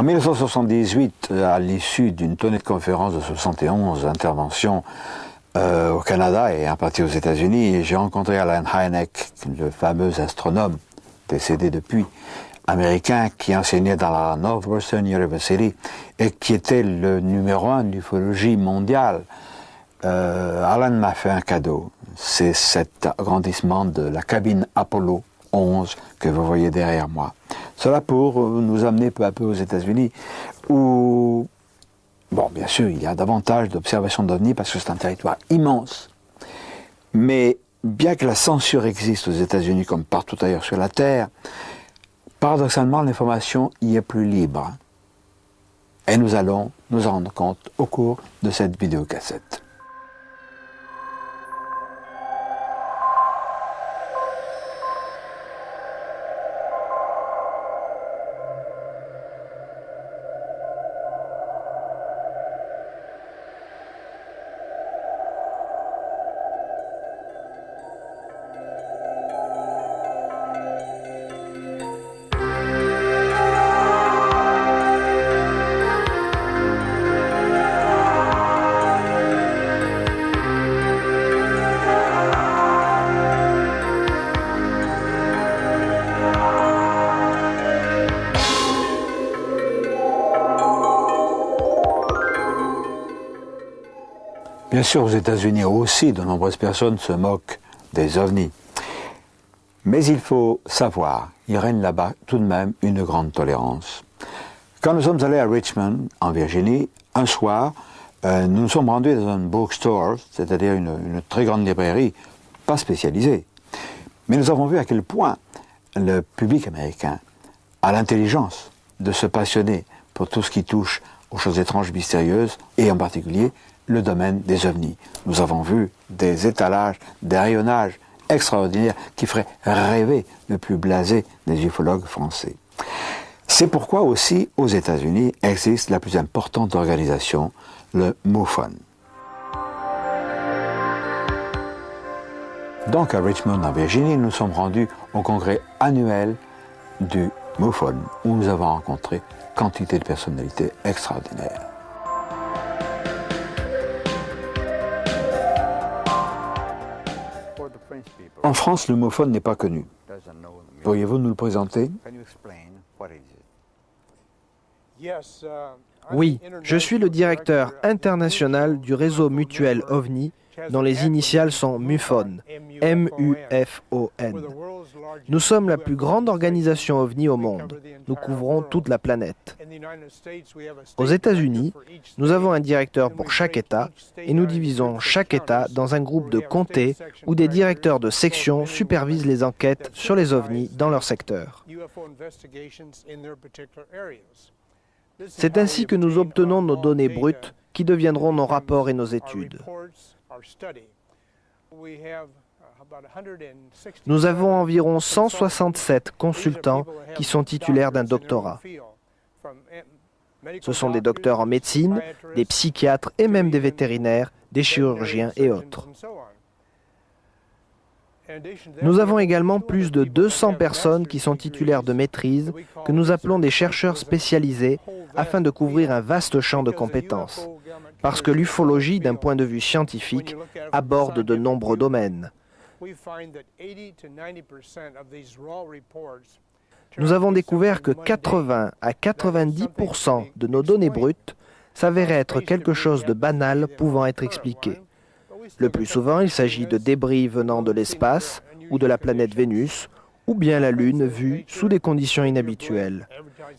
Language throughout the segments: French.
1978, à l'issue d'une tournée de conférences de 71 interventions au Canada et en partie aux États-Unis, j'ai rencontré Alan Hynek, le fameux astronome, décédé depuis, américain, qui enseignait dans la Northwestern University et qui était le numéro 1 de l'ufologie mondiale. Alan m'a fait un cadeau, c'est cet agrandissement de la cabine Apollo 11 que vous voyez derrière moi. Cela pour nous amener peu à peu aux États-Unis, où, bon, bien sûr, il y a davantage d'observations d'OVNI parce que c'est un territoire immense. Mais bien que la censure existe aux États-Unis comme partout ailleurs sur la Terre, paradoxalement, l'information y est plus libre. Et nous allons nous en rendre compte au cours de cette vidéocassette. Bien sûr, aux États-Unis aussi, de nombreuses personnes se moquent des ovnis. Mais il faut savoir, il règne là-bas tout de même une grande tolérance. Quand nous sommes allés à Richmond, en Virginie, un soir, nous nous sommes rendus dans un bookstore, c'est-à-dire une très grande librairie, pas spécialisée. Mais nous avons vu à quel point le public américain a l'intelligence de se passionner pour tout ce qui touche aux choses étranges, mystérieuses, et en particulier le domaine des ovnis. Nous avons vu des étalages, des rayonnages extraordinaires qui feraient rêver le plus blasé des ufologues français. C'est pourquoi aussi, aux États-Unis, existe la plus importante organisation, le MUFON. Donc à Richmond, en Virginie, nous sommes rendus au congrès annuel du MUFON, où nous avons rencontré quantité de personnalités extraordinaires. En France, le MUFON n'est pas connu. Pourriez-vous nous le présenter? Oui, je suis le directeur international du réseau mutuel OVNI, dont les initiales sont MUFON, M-U-F-O-N. Nous sommes la plus grande organisation OVNI au monde. Nous couvrons toute la planète. Aux États-Unis, nous avons un directeur pour chaque État et nous divisons chaque État dans un groupe de comtés où des directeurs de section supervisent les enquêtes sur les OVNI dans leur secteur. C'est ainsi que nous obtenons nos données brutes qui deviendront nos rapports et nos études. Nous avons environ 167 consultants qui sont titulaires d'un doctorat. Ce sont des docteurs en médecine, des psychiatres et même des vétérinaires, des chirurgiens et autres. Nous avons également plus de 200 personnes qui sont titulaires de maîtrise, que nous appelons des chercheurs spécialisés, afin de couvrir un vaste champ de compétences. Parce que l'ufologie, d'un point de vue scientifique, aborde de nombreux domaines. Nous avons découvert que 80 à 90% de nos données brutes s'avéraient être quelque chose de banal pouvant être expliqué. Le plus souvent, il s'agit de débris venant de l'espace ou de la planète Vénus, ou bien la Lune vue sous des conditions inhabituelles.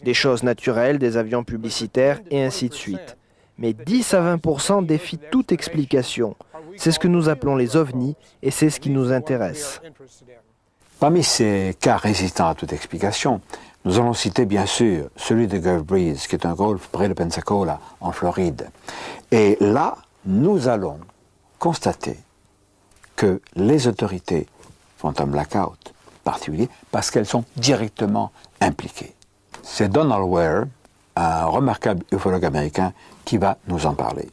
Des choses naturelles, des avions publicitaires et ainsi de suite. Mais 10 à 20% défient toute explication. C'est ce que nous appelons les ovnis et c'est ce qui nous intéresse. Parmi ces cas résistants à toute explication, nous allons citer bien sûr celui de Gulf Breeze, qui est un golfe près de Pensacola, en Floride. Et là, nous allons constater que les autorités font un blackout particulier parce qu'elles sont directement impliquées. C'est Donald Ware, un remarquable ufologue américain, qui va nous en parler.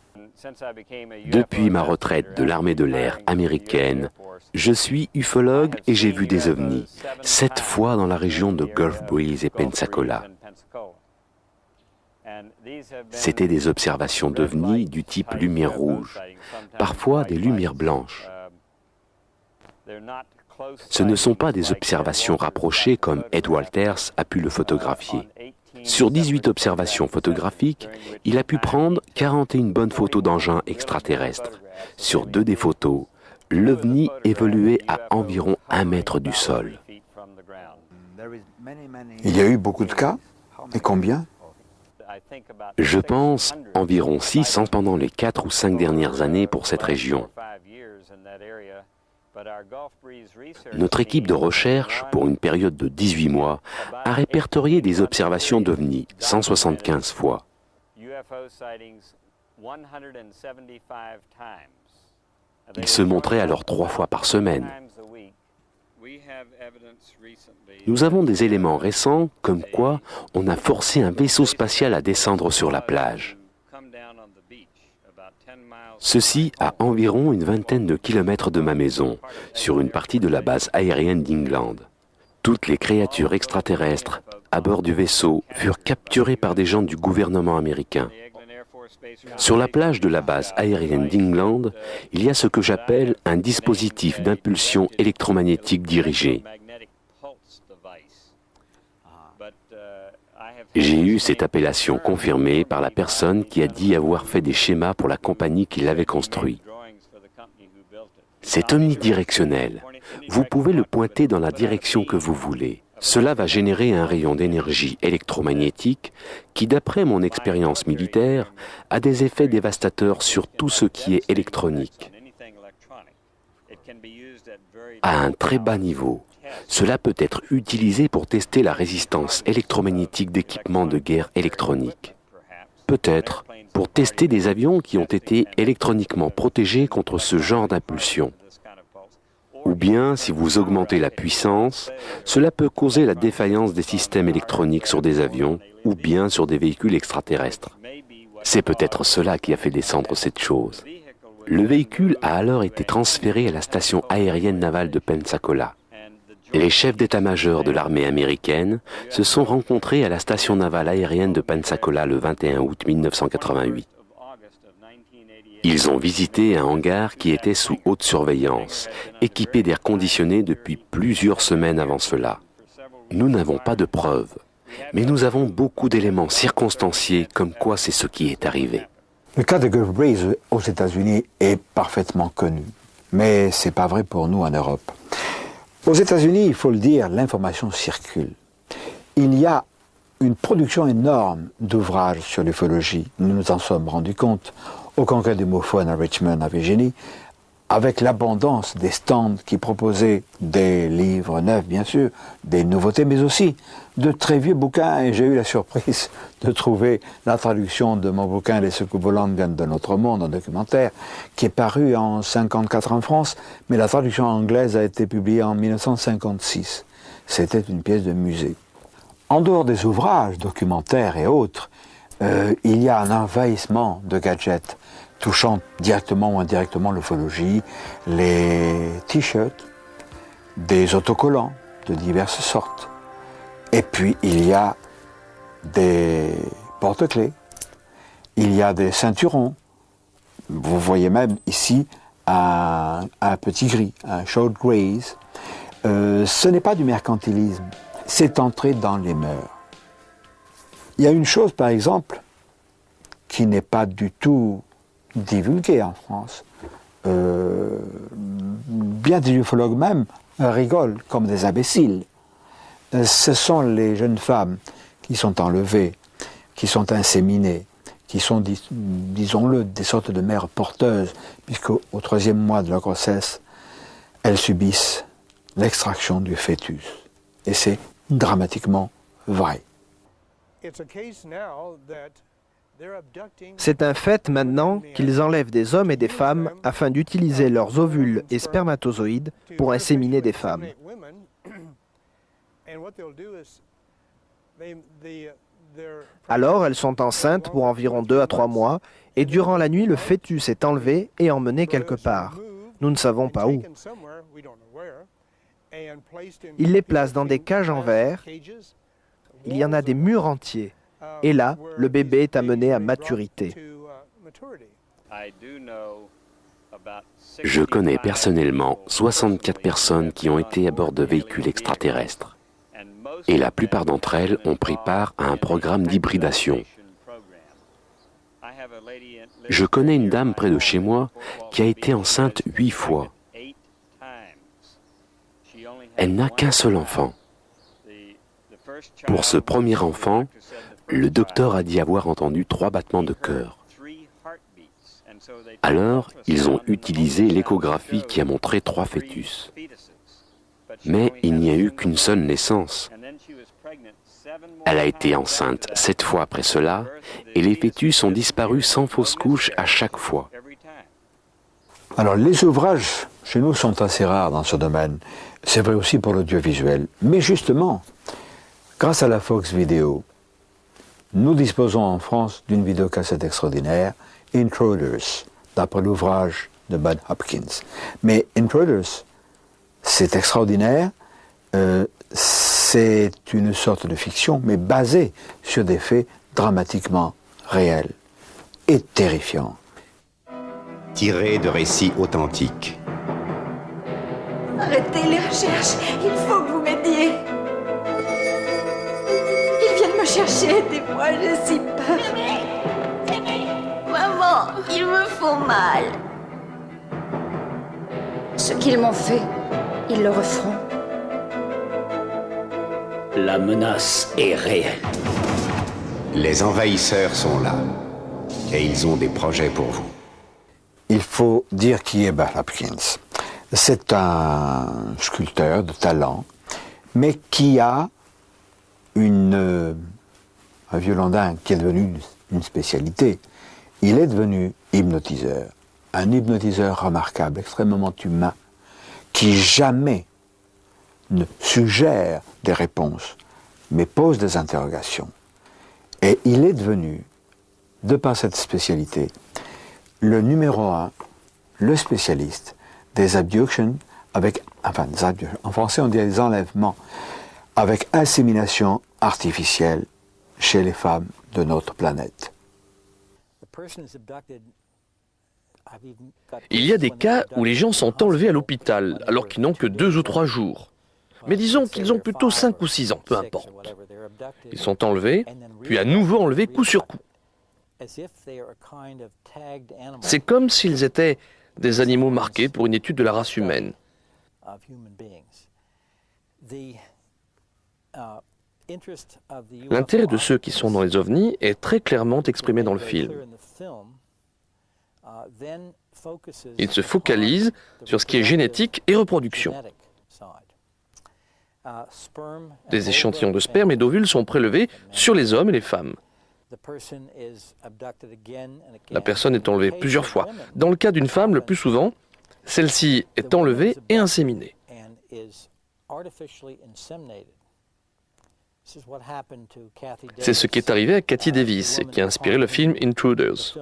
Depuis ma retraite de l'armée de l'air américaine, je suis ufologue et j'ai vu des ovnis, 7 fois dans la région de Gulf Breeze et Pensacola. C'étaient des observations d'ovnis du type lumière rouge, parfois des lumières blanches. Ce ne sont pas des observations rapprochées comme Ed Walters a pu le photographier. Sur 18 observations photographiques, il a pu prendre 41 bonnes photos d'engins extraterrestres. Sur 2 des photos, l'OVNI évoluait à environ 1 mètre du sol. Il y a eu beaucoup de cas. Et combien? Je pense environ 600 pendant les 4 ou 5 dernières années pour cette région. Notre équipe de recherche, pour une période de 18 mois, a répertorié des observations d'OVNI 175 fois. Ils se montraient alors 3 fois par semaine. Nous avons des éléments récents comme quoi on a forcé un vaisseau spatial à descendre sur la plage. Ceci à environ une vingtaine de kilomètres de ma maison, sur une partie de la base aérienne d'England. Toutes les créatures extraterrestres à bord du vaisseau furent capturées par des gens du gouvernement américain. Sur la plage de la base aérienne d'England, il y a ce que j'appelle un dispositif d'impulsion électromagnétique dirigée. J'ai eu cette appellation confirmée par la personne qui a dit avoir fait des schémas pour la compagnie qui l'avait construit. C'est omnidirectionnel. Vous pouvez le pointer dans la direction que vous voulez. Cela va générer un rayon d'énergie électromagnétique qui, d'après mon expérience militaire, a des effets dévastateurs sur tout ce qui est électronique. À un très bas niveau, cela peut être utilisé pour tester la résistance électromagnétique d'équipements de guerre électronique. Peut-être pour tester des avions qui ont été électroniquement protégés contre ce genre d'impulsion. Ou bien, si vous augmentez la puissance, cela peut causer la défaillance des systèmes électroniques sur des avions ou bien sur des véhicules extraterrestres. C'est peut-être cela qui a fait descendre cette chose. Le véhicule a alors été transféré à la station aérienne navale de Pensacola. Les chefs d'état-major de l'armée américaine se sont rencontrés à la station navale aérienne de Pensacola le 21 août 1988. Ils ont visité un hangar qui était sous haute surveillance, équipé d'air conditionné depuis plusieurs semaines avant cela. Nous n'avons pas de preuves, mais nous avons beaucoup d'éléments circonstanciés comme quoi c'est ce qui est arrivé. Le cas de Gulf Breeze aux États-Unis est parfaitement connu, mais c'est pas vrai pour nous en Europe. Aux États-Unis, il faut le dire, l'information circule. Il y a une production énorme d'ouvrages sur l'ufologie. Nous nous en sommes rendus compte au congrès du MUFON à Richmond, à Virginie, avec l'abondance des stands qui proposaient des livres neufs, bien sûr, des nouveautés, mais aussi de très vieux bouquins. Et j'ai eu la surprise de trouver la traduction de mon bouquin « Les soucoupes volantes viennent de notre monde », un documentaire, qui est paru en 1954 en France, mais la traduction anglaise a été publiée en 1956. C'était une pièce de musée. En dehors des ouvrages, documentaires et autres, il y a un envahissement de gadgets touchant directement ou indirectement l'ufologie, les t-shirts, des autocollants de diverses sortes. Et puis il y a des porte-clés, il y a des ceinturons. Vous voyez même ici un petit gris, un short grays. Ce n'est pas du mercantilisme, c'est entré dans les mœurs. Il y a une chose, par exemple, qui n'est pas du tout divulguée en France. Bien des ufologues même rigolent comme des imbéciles. Ce sont les jeunes femmes qui sont enlevées, qui sont inséminées, qui sont, disons-le, des sortes de mères porteuses, puisqu'au 3e mois de leur grossesse, elles subissent l'extraction du fœtus. Et c'est dramatiquement vrai. C'est un fait maintenant qu'ils enlèvent des hommes et des femmes afin d'utiliser leurs ovules et spermatozoïdes pour inséminer des femmes. Alors elles sont enceintes pour environ 2 à 3 mois et durant la nuit le fœtus est enlevé et emmené quelque part. Nous ne savons pas où. Ils les placent dans des cages en verre. Il y en a des murs entiers. Et là, le bébé est amené à maturité. Je connais personnellement 64 personnes qui ont été à bord de véhicules extraterrestres. Et la plupart d'entre elles ont pris part à un programme d'hybridation. Je connais une dame près de chez moi qui a été enceinte 8 fois. Elle n'a qu'un seul enfant. Pour ce premier enfant, le docteur a dit avoir entendu 3 battements de cœur. Alors, ils ont utilisé l'échographie qui a montré 3 fœtus. Mais il n'y a eu qu'une seule naissance. Elle a été enceinte 7 fois après cela, et les fœtus ont disparu sans fausse couche à chaque fois. Alors, les ouvrages chez nous sont assez rares dans ce domaine. C'est vrai aussi pour l'audiovisuel. Mais justement, grâce à la Fox Video, nous disposons en France d'une vidéocassette extraordinaire, Intruders, d'après l'ouvrage de Bud Hopkins. Mais Intruders, c'est extraordinaire, c'est une sorte de fiction, mais basée sur des faits dramatiquement réels et terrifiants. Tiré de récits authentiques. Arrêtez les recherches, il faut que vous m'aidiez. Ils viennent me chercher, aidez-moi, j'ai si peur. Maman, ils me font mal. Ce qu'ils m'ont fait, ils le referont. La menace est réelle. Les envahisseurs sont là. Et ils ont des projets pour vous. Il faut dire qui est Bud Hopkins. C'est un sculpteur de talent, mais qui a un violon dingue qui est devenu une spécialité. Il est devenu hypnotiseur, un hypnotiseur remarquable, extrêmement humain, qui jamais ne suggère des réponses, mais pose des interrogations. Et il est devenu, de par cette spécialité, le numéro 1, le spécialiste des abductions avec, en français on dit des enlèvements, avec insémination artificielle chez les femmes de notre planète. Il y a des cas où les gens sont enlevés à l'hôpital alors qu'ils n'ont que 2 ou 3 jours. Mais disons qu'ils ont plutôt 5 ou 6 ans, peu importe. Ils sont enlevés, puis à nouveau enlevés coup sur coup. C'est comme s'ils étaient des animaux marqués pour une étude de la race humaine. L'intérêt de ceux qui sont dans les ovnis est très clairement exprimé dans le film. Ils se focalisent sur ce qui est génétique et reproduction. Des échantillons de sperme et d'ovules sont prélevés sur les hommes et les femmes. La personne est enlevée plusieurs fois. Dans le cas d'une femme, le plus souvent, celle-ci est enlevée et inséminée. C'est ce qui est arrivé à Kathy Davis et qui a inspiré le film Intruders.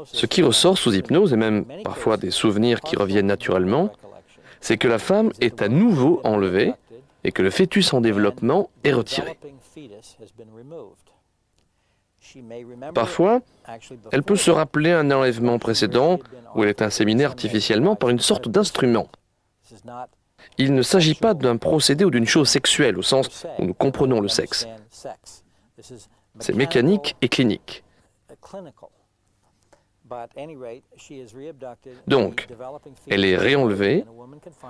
Ce qui ressort sous hypnose, et même parfois des souvenirs qui reviennent naturellement, c'est que la femme est à nouveau enlevée et que le fœtus en développement est retiré. Parfois, elle peut se rappeler un enlèvement précédent où elle est inséminée artificiellement par une sorte d'instrument. Il ne s'agit pas d'un procédé ou d'une chose sexuelle au sens où nous comprenons le sexe. C'est mécanique et clinique. Donc, elle est réenlevée,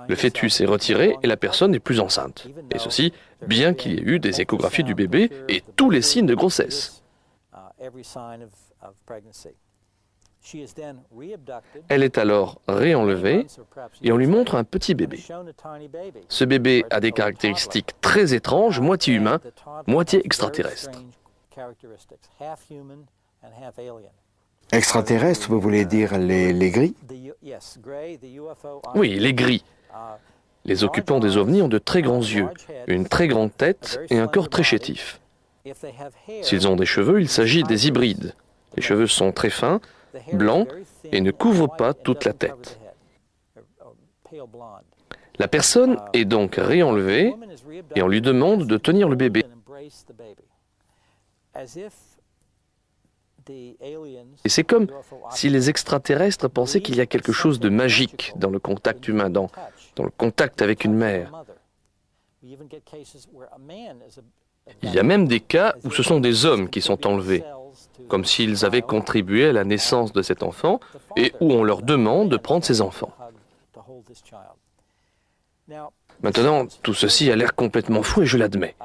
le fœtus est retiré et la personne n'est plus enceinte. Et ceci, bien qu'il y ait eu des échographies du bébé et tous les signes de grossesse. Elle est alors réenlevée et on lui montre un petit bébé. Ce bébé a des caractéristiques très étranges, moitié humain, moitié extraterrestre. Extraterrestres, vous voulez dire les gris? Oui, les gris. Les occupants des ovnis ont de très grands yeux, une très grande tête et un corps très chétif. S'ils ont des cheveux, il s'agit des hybrides. Les cheveux sont très fins, blancs et ne couvrent pas toute la tête. La personne est donc réenlevée et on lui demande de tenir le bébé. Et c'est comme si les extraterrestres pensaient qu'il y a quelque chose de magique dans le contact humain, dans le contact avec une mère. Il y a même des cas où ce sont des hommes qui sont enlevés, comme s'ils avaient contribué à la naissance de cet enfant et où on leur demande de prendre ses enfants. Maintenant, tout ceci a l'air complètement fou et je l'admets.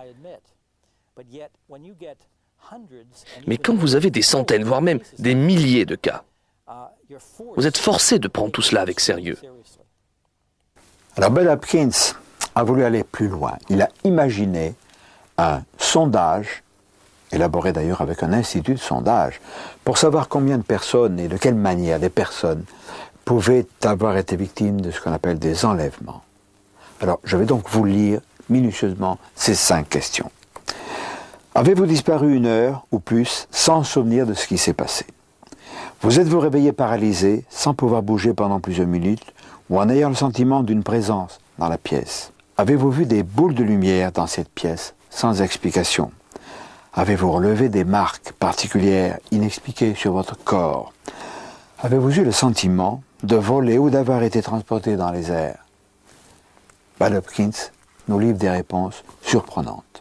Mais quand vous avez des centaines, voire même des milliers de cas, vous êtes forcé de prendre tout cela avec sérieux. Alors Bud Hopkins a voulu aller plus loin. Il a imaginé un sondage, élaboré d'ailleurs avec un institut de sondage, pour savoir combien de personnes et de quelle manière des personnes pouvaient avoir été victimes de ce qu'on appelle des enlèvements. Alors, je vais donc vous lire minutieusement ces 5 questions. Avez-vous disparu 1 heure ou plus sans souvenir de ce qui s'est passé? Vous êtes-vous réveillé paralysé, sans pouvoir bouger pendant plusieurs minutes, ou en ayant le sentiment d'une présence dans la pièce? Avez-vous vu des boules de lumière dans cette pièce sans explication? Avez-vous relevé des marques particulières inexpliquées sur votre corps? Avez-vous eu le sentiment de voler ou d'avoir été transporté dans les airs? Bud Hopkins nous livre des réponses surprenantes.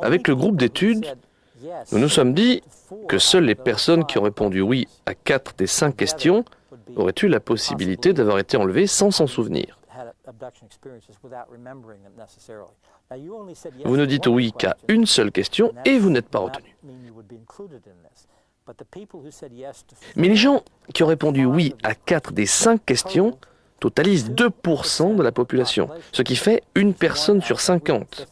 Avec le groupe d'études, nous nous sommes dit que seules les personnes qui ont répondu oui à 4 des 5 questions auraient eu la possibilité d'avoir été enlevées sans s'en souvenir. Vous ne dites oui qu'à une seule question et vous n'êtes pas retenu. Mais les gens qui ont répondu oui à 4 des 5 questions totalisent 2% de la population, ce qui fait 1 personne sur 50.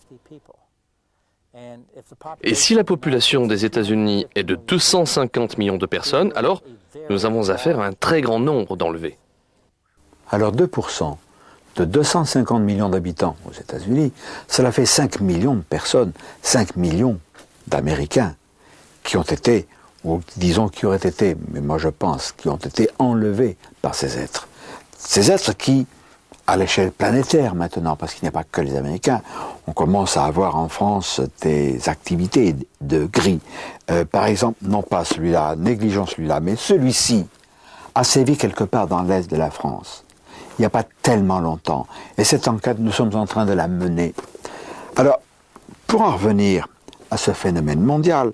Et si la population des États-Unis est de 250 millions de personnes, alors nous avons affaire à un très grand nombre d'enlevés. Alors 2% de 250 millions d'habitants aux États-Unis, cela fait 5 millions de personnes, 5 millions d'Américains qui ont été, ou disons qui auraient été, mais moi je pense, qui ont été enlevés par ces êtres. Ces êtres qui, à l'échelle planétaire maintenant, parce qu'il n'y a pas que les Américains, on commence à avoir en France des activités de gris. Par exemple, non pas celui-là, négligeons celui-là, mais celui-ci a sévi quelque part dans l'est de la France. Il n'y a pas tellement longtemps. Et cette enquête, nous sommes en train de la mener. Alors, pour en revenir à ce phénomène mondial,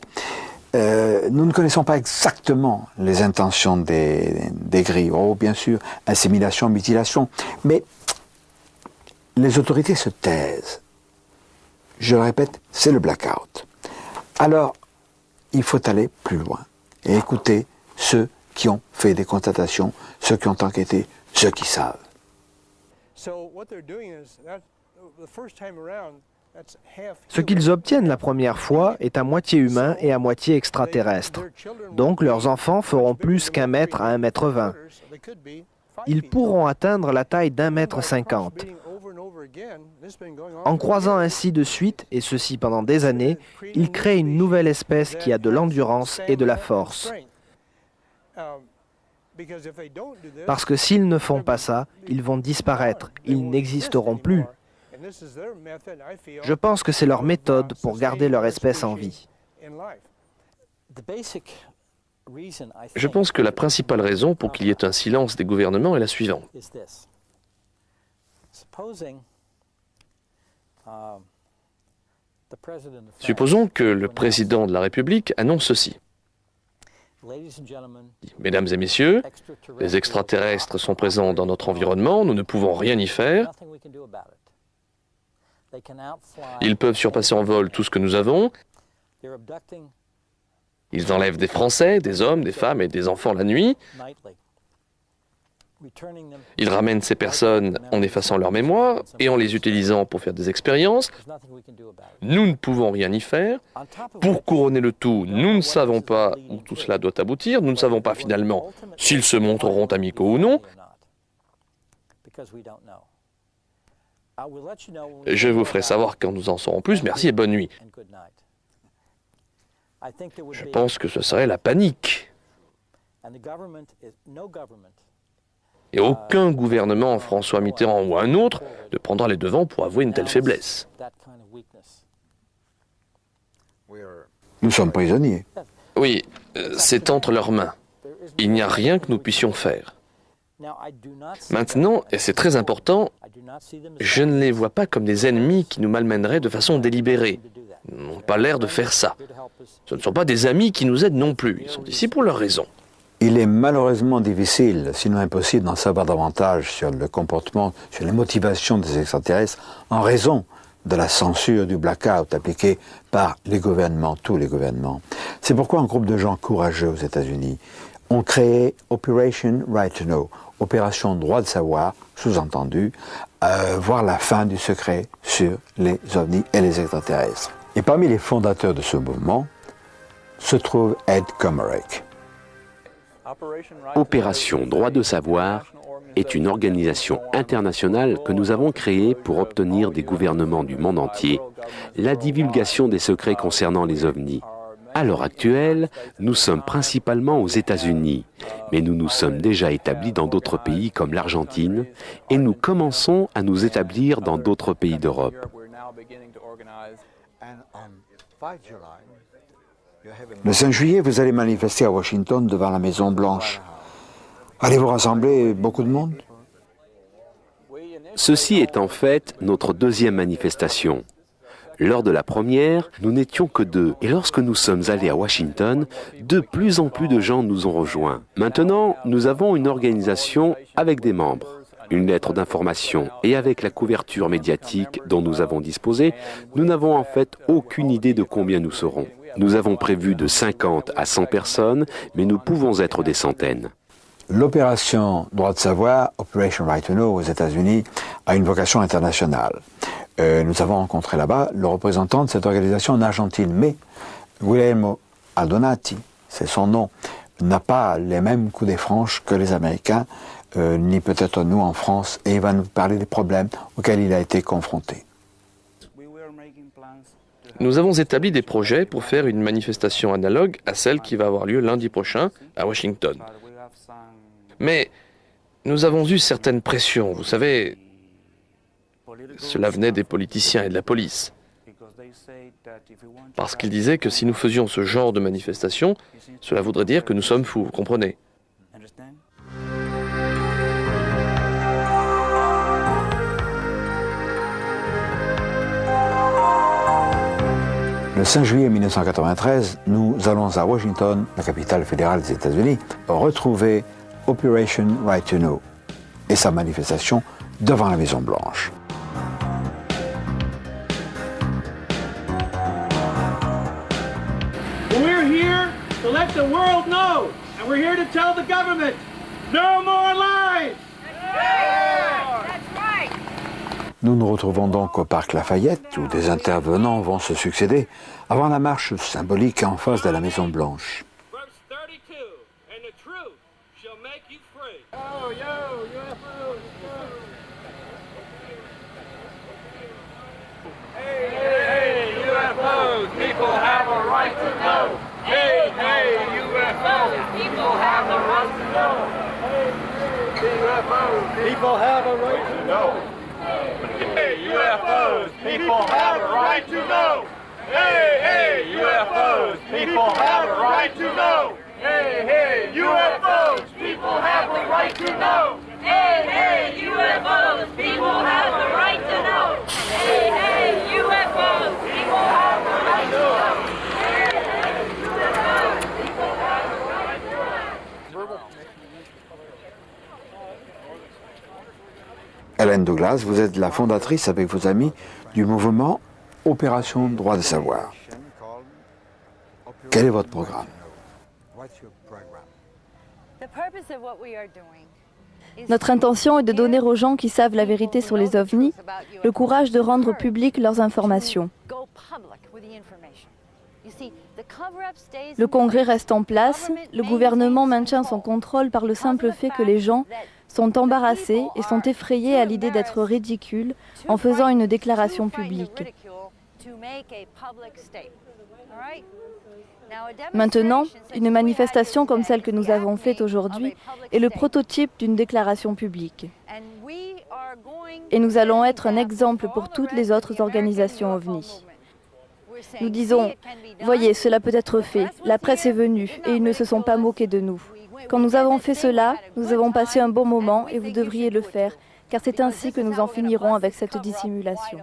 nous ne connaissons pas exactement les intentions des gris. Oh, bien sûr, insémination, mutilation. Mais les autorités se taisent. Je le répète, c'est le blackout. Alors, il faut aller plus loin et écouter ceux qui ont fait des constatations, ceux qui ont enquêté, ceux qui savent. Ce qu'ils obtiennent la première fois est à moitié humain et à moitié extraterrestre. Donc leurs enfants feront plus qu'1 mètre à 1,20 m. Ils pourront atteindre la taille d'1,50 m. En croisant ainsi de suite, et ceci pendant des années, ils créent une nouvelle espèce qui a de l'endurance et de la force. Parce que s'ils ne font pas ça, ils vont disparaître, ils n'existeront plus. Je pense que c'est leur méthode pour garder leur espèce en vie. Je pense que la principale raison pour qu'il y ait un silence des gouvernements est la suivante. Supposons que le président de la République annonce ceci. Mesdames et messieurs, les extraterrestres sont présents dans notre environnement, nous ne pouvons rien y faire. Ils peuvent surpasser en vol tout ce que nous avons. Ils enlèvent des Français, des hommes, des femmes et des enfants la nuit. Ils ramènent ces personnes en effaçant leur mémoire et en les utilisant pour faire des expériences. Nous ne pouvons rien y faire. Pour couronner le tout, nous ne savons pas où tout cela doit aboutir. Nous ne savons pas finalement s'ils se montreront amicaux ou non. Je vous ferai savoir quand nous en saurons plus. Merci et bonne nuit. Je pense que ce serait la panique. Et aucun gouvernement, François Mitterrand ou un autre, ne prendra les devants pour avouer une telle faiblesse. Nous sommes prisonniers. Oui, c'est entre leurs mains. Il n'y a rien que nous puissions faire. Maintenant, et c'est très important, je ne les vois pas comme des ennemis qui nous malmèneraient de façon délibérée. Ils n'ont pas l'air de faire ça. Ce ne sont pas des amis qui nous aident non plus. Ils sont ici pour leurs raisons. Il est malheureusement difficile, sinon impossible, d'en savoir davantage sur le comportement, sur les motivations des extraterrestres en raison de la censure du blackout appliquée par les gouvernements, tous les gouvernements. C'est pourquoi un groupe de gens courageux aux États-Unis ont créé Operation Right to Know, opération droit de savoir, sous-entendu, voir la fin du secret sur les ovnis et les extraterrestres. Et parmi les fondateurs de ce mouvement se trouve Ed Komarek. Opération Droit de savoir est une organisation internationale que nous avons créée pour obtenir des gouvernements du monde entier la divulgation des secrets concernant les ovnis. À l'heure actuelle, nous sommes principalement aux États-Unis, mais nous nous sommes déjà établis dans d'autres pays comme l'Argentine et nous commençons à nous établir dans d'autres pays d'Europe. Le 5 juillet, vous allez manifester à Washington devant la Maison-Blanche. Allez-vous rassembler beaucoup de monde? Ceci est en fait notre deuxième manifestation. Lors de la première, nous n'étions que 2. Et lorsque nous sommes allés à Washington, de plus en plus de gens nous ont rejoints. Maintenant, nous avons une organisation avec des membres, une lettre d'information et avec la couverture médiatique dont nous avons disposé, nous n'avons en fait aucune idée de combien nous serons. Nous avons prévu de 50 à 100 personnes, mais nous pouvons être des centaines. L'opération Droit de savoir, Operation Right to Know aux États-Unis, a une vocation internationale. Nous avons rencontré là-bas le représentant de cette organisation en Argentine, mais Guillermo Aldonati, c'est son nom, n'a pas les mêmes coups des franches que les Américains, ni peut-être nous en France, et il va nous parler des problèmes auxquels il a été confronté. Nous avons établi des projets pour faire une manifestation analogue à celle qui va avoir lieu lundi prochain à Washington. Mais nous avons eu certaines pressions, vous savez, cela venait des politiciens et de la police. Parce qu'ils disaient que si nous faisions ce genre de manifestation, cela voudrait dire que nous sommes fous, vous comprenez? Le 5 juillet 1993, nous allons à Washington, la capitale fédérale des États-Unis, retrouver Operation Right to Know et sa manifestation devant la Maison-Blanche. We're here to let the world know, and we're here to tell the government, no more lies! Nous nous retrouvons donc au parc Lafayette, où des intervenants vont se succéder, avant la marche symbolique en face de la Maison-Blanche. People have a right to know. Hey, UFOs, people have a right to know. Hey, hey, UFOs, people have a right to know. Hey, hey, UFOs, people have a right to know. Hey, hey, UFOs, people have a right to know. Hey, hey, UFOs, people have a right to know. Hey, hey, UFOs, people have a right to know. Hélène Douglas, vous êtes la fondatrice avec vos amis du mouvement Opération Droit de savoir. Quel est votre programme? Notre intention est de donner aux gens qui savent la vérité sur les ovnis le courage de rendre publiques leurs informations. Le Congrès reste en place, le gouvernement maintient son contrôle par le simple fait que les gens sont embarrassés et sont effrayés à l'idée d'être ridicules en faisant une déclaration publique. Maintenant, une manifestation comme celle que nous avons faite aujourd'hui est le prototype d'une déclaration publique. Et nous allons être un exemple pour toutes les autres organisations OVNI. Nous disons, voyez, cela peut être fait, la presse est venue et ils ne se sont pas moqués de nous. Quand nous avons fait cela, nous avons passé un bon moment et vous devriez le faire, car c'est ainsi que nous en finirons avec cette dissimulation.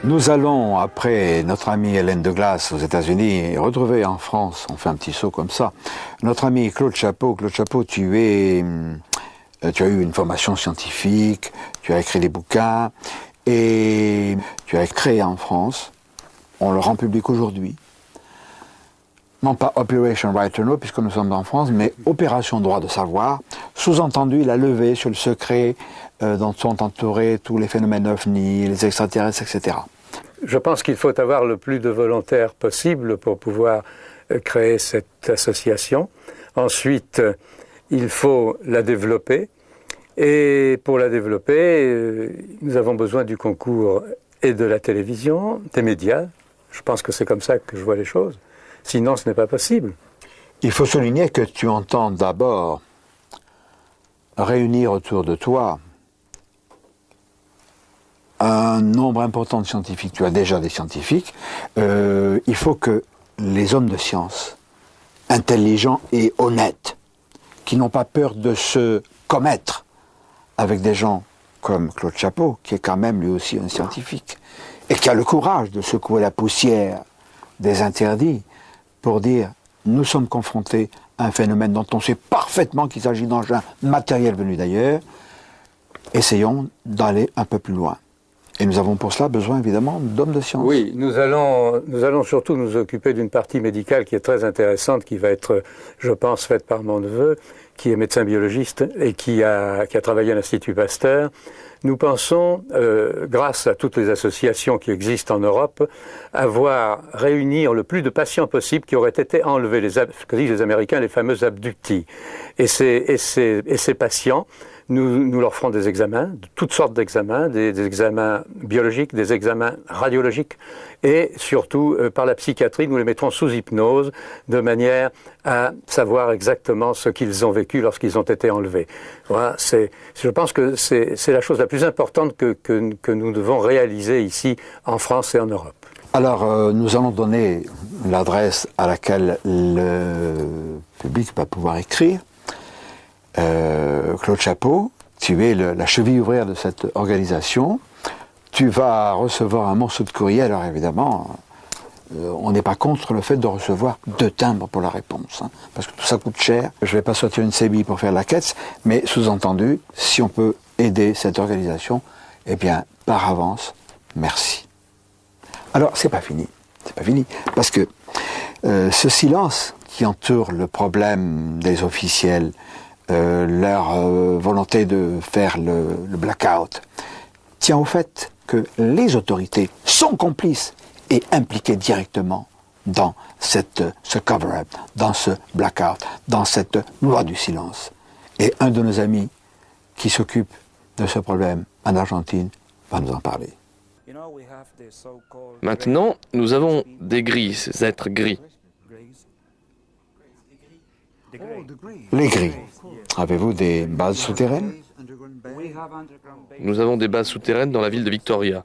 Nous allons, après notre amie Hélène de Glace aux États-Unis, retrouver en France, on fait un petit saut comme ça, notre ami Claude Chapeau. Claude Chapeau, tu as eu une formation scientifique, tu as écrit des bouquins, et tu as créé en France, on le rend public aujourd'hui, non pas Operation Right to Know, puisque nous sommes en France, mais Opération Droit de Savoir, sous-entendu la levée sur le secret dont sont entourés tous les phénomènes OVNI, les extraterrestres, etc. Je pense qu'il faut avoir le plus de volontaires possible pour pouvoir créer cette association. Ensuite, il faut la développer. Et pour la développer, nous avons besoin du concours et de la télévision, des médias. Je pense que c'est comme ça que je vois les choses. Sinon, ce n'est pas possible. Il faut souligner que tu entends d'abord réunir autour de toi un nombre important de scientifiques. Tu as déjà des scientifiques. Il faut que les hommes de science, intelligents et honnêtes, qui n'ont pas peur de se commettre avec des gens comme Claude Chapeau, qui est quand même lui aussi un scientifique, et qui a le courage de secouer la poussière des interdits pour dire « nous sommes confrontés à un phénomène dont on sait parfaitement qu'il s'agit d'engins matériels venus d'ailleurs, essayons d'aller un peu plus loin ». Et nous avons pour cela besoin évidemment d'hommes de science. Oui, nous allons surtout nous occuper d'une partie médicale qui est très intéressante, qui va être, je pense, faite par mon neveu, qui est médecin biologiste et qui a travaillé à l'Institut Pasteur. Nous pensons, grâce à toutes les associations qui existent en Europe, avoir réunir le plus de patients possible qui auraient été enlevés, ce que disent les Américains, les fameux abductees. Et ces patients, nous leur ferons des examens, toutes sortes d'examens, des examens biologiques, des examens radiologiques, et surtout, par la psychiatrie, nous les mettrons sous hypnose, de manière à savoir exactement ce qu'ils ont vécu lorsqu'ils ont été enlevés. Voilà, je pense que c'est la chose la plus importante que nous devons réaliser ici, en France et en Europe. Alors, nous allons donner l'adresse à laquelle le public va pouvoir écrire. Claude Chapeau, tu es la cheville ouvrière de cette organisation. Tu vas recevoir un morceau de courrier. Alors évidemment, on n'est pas contre le fait de recevoir 2 timbres pour la réponse, hein, parce que tout ça coûte cher. Je ne vais pas sortir une CBI pour faire la quête, mais sous-entendu, si on peut aider cette organisation, eh bien, par avance, merci. Alors, c'est pas fini, parce que ce silence qui entoure le problème des officiels, leur volonté de faire le blackout, tient au fait que les autorités sont complices et impliquées directement dans ce cover-up, dans ce blackout, dans cette loi du silence. Et un de nos amis qui s'occupe de ce problème en Argentine va nous en parler. Maintenant, nous avons des gris, ces êtres gris. Les gris. Avez-vous des bases souterraines? Nous avons des bases souterraines dans la ville de Victoria.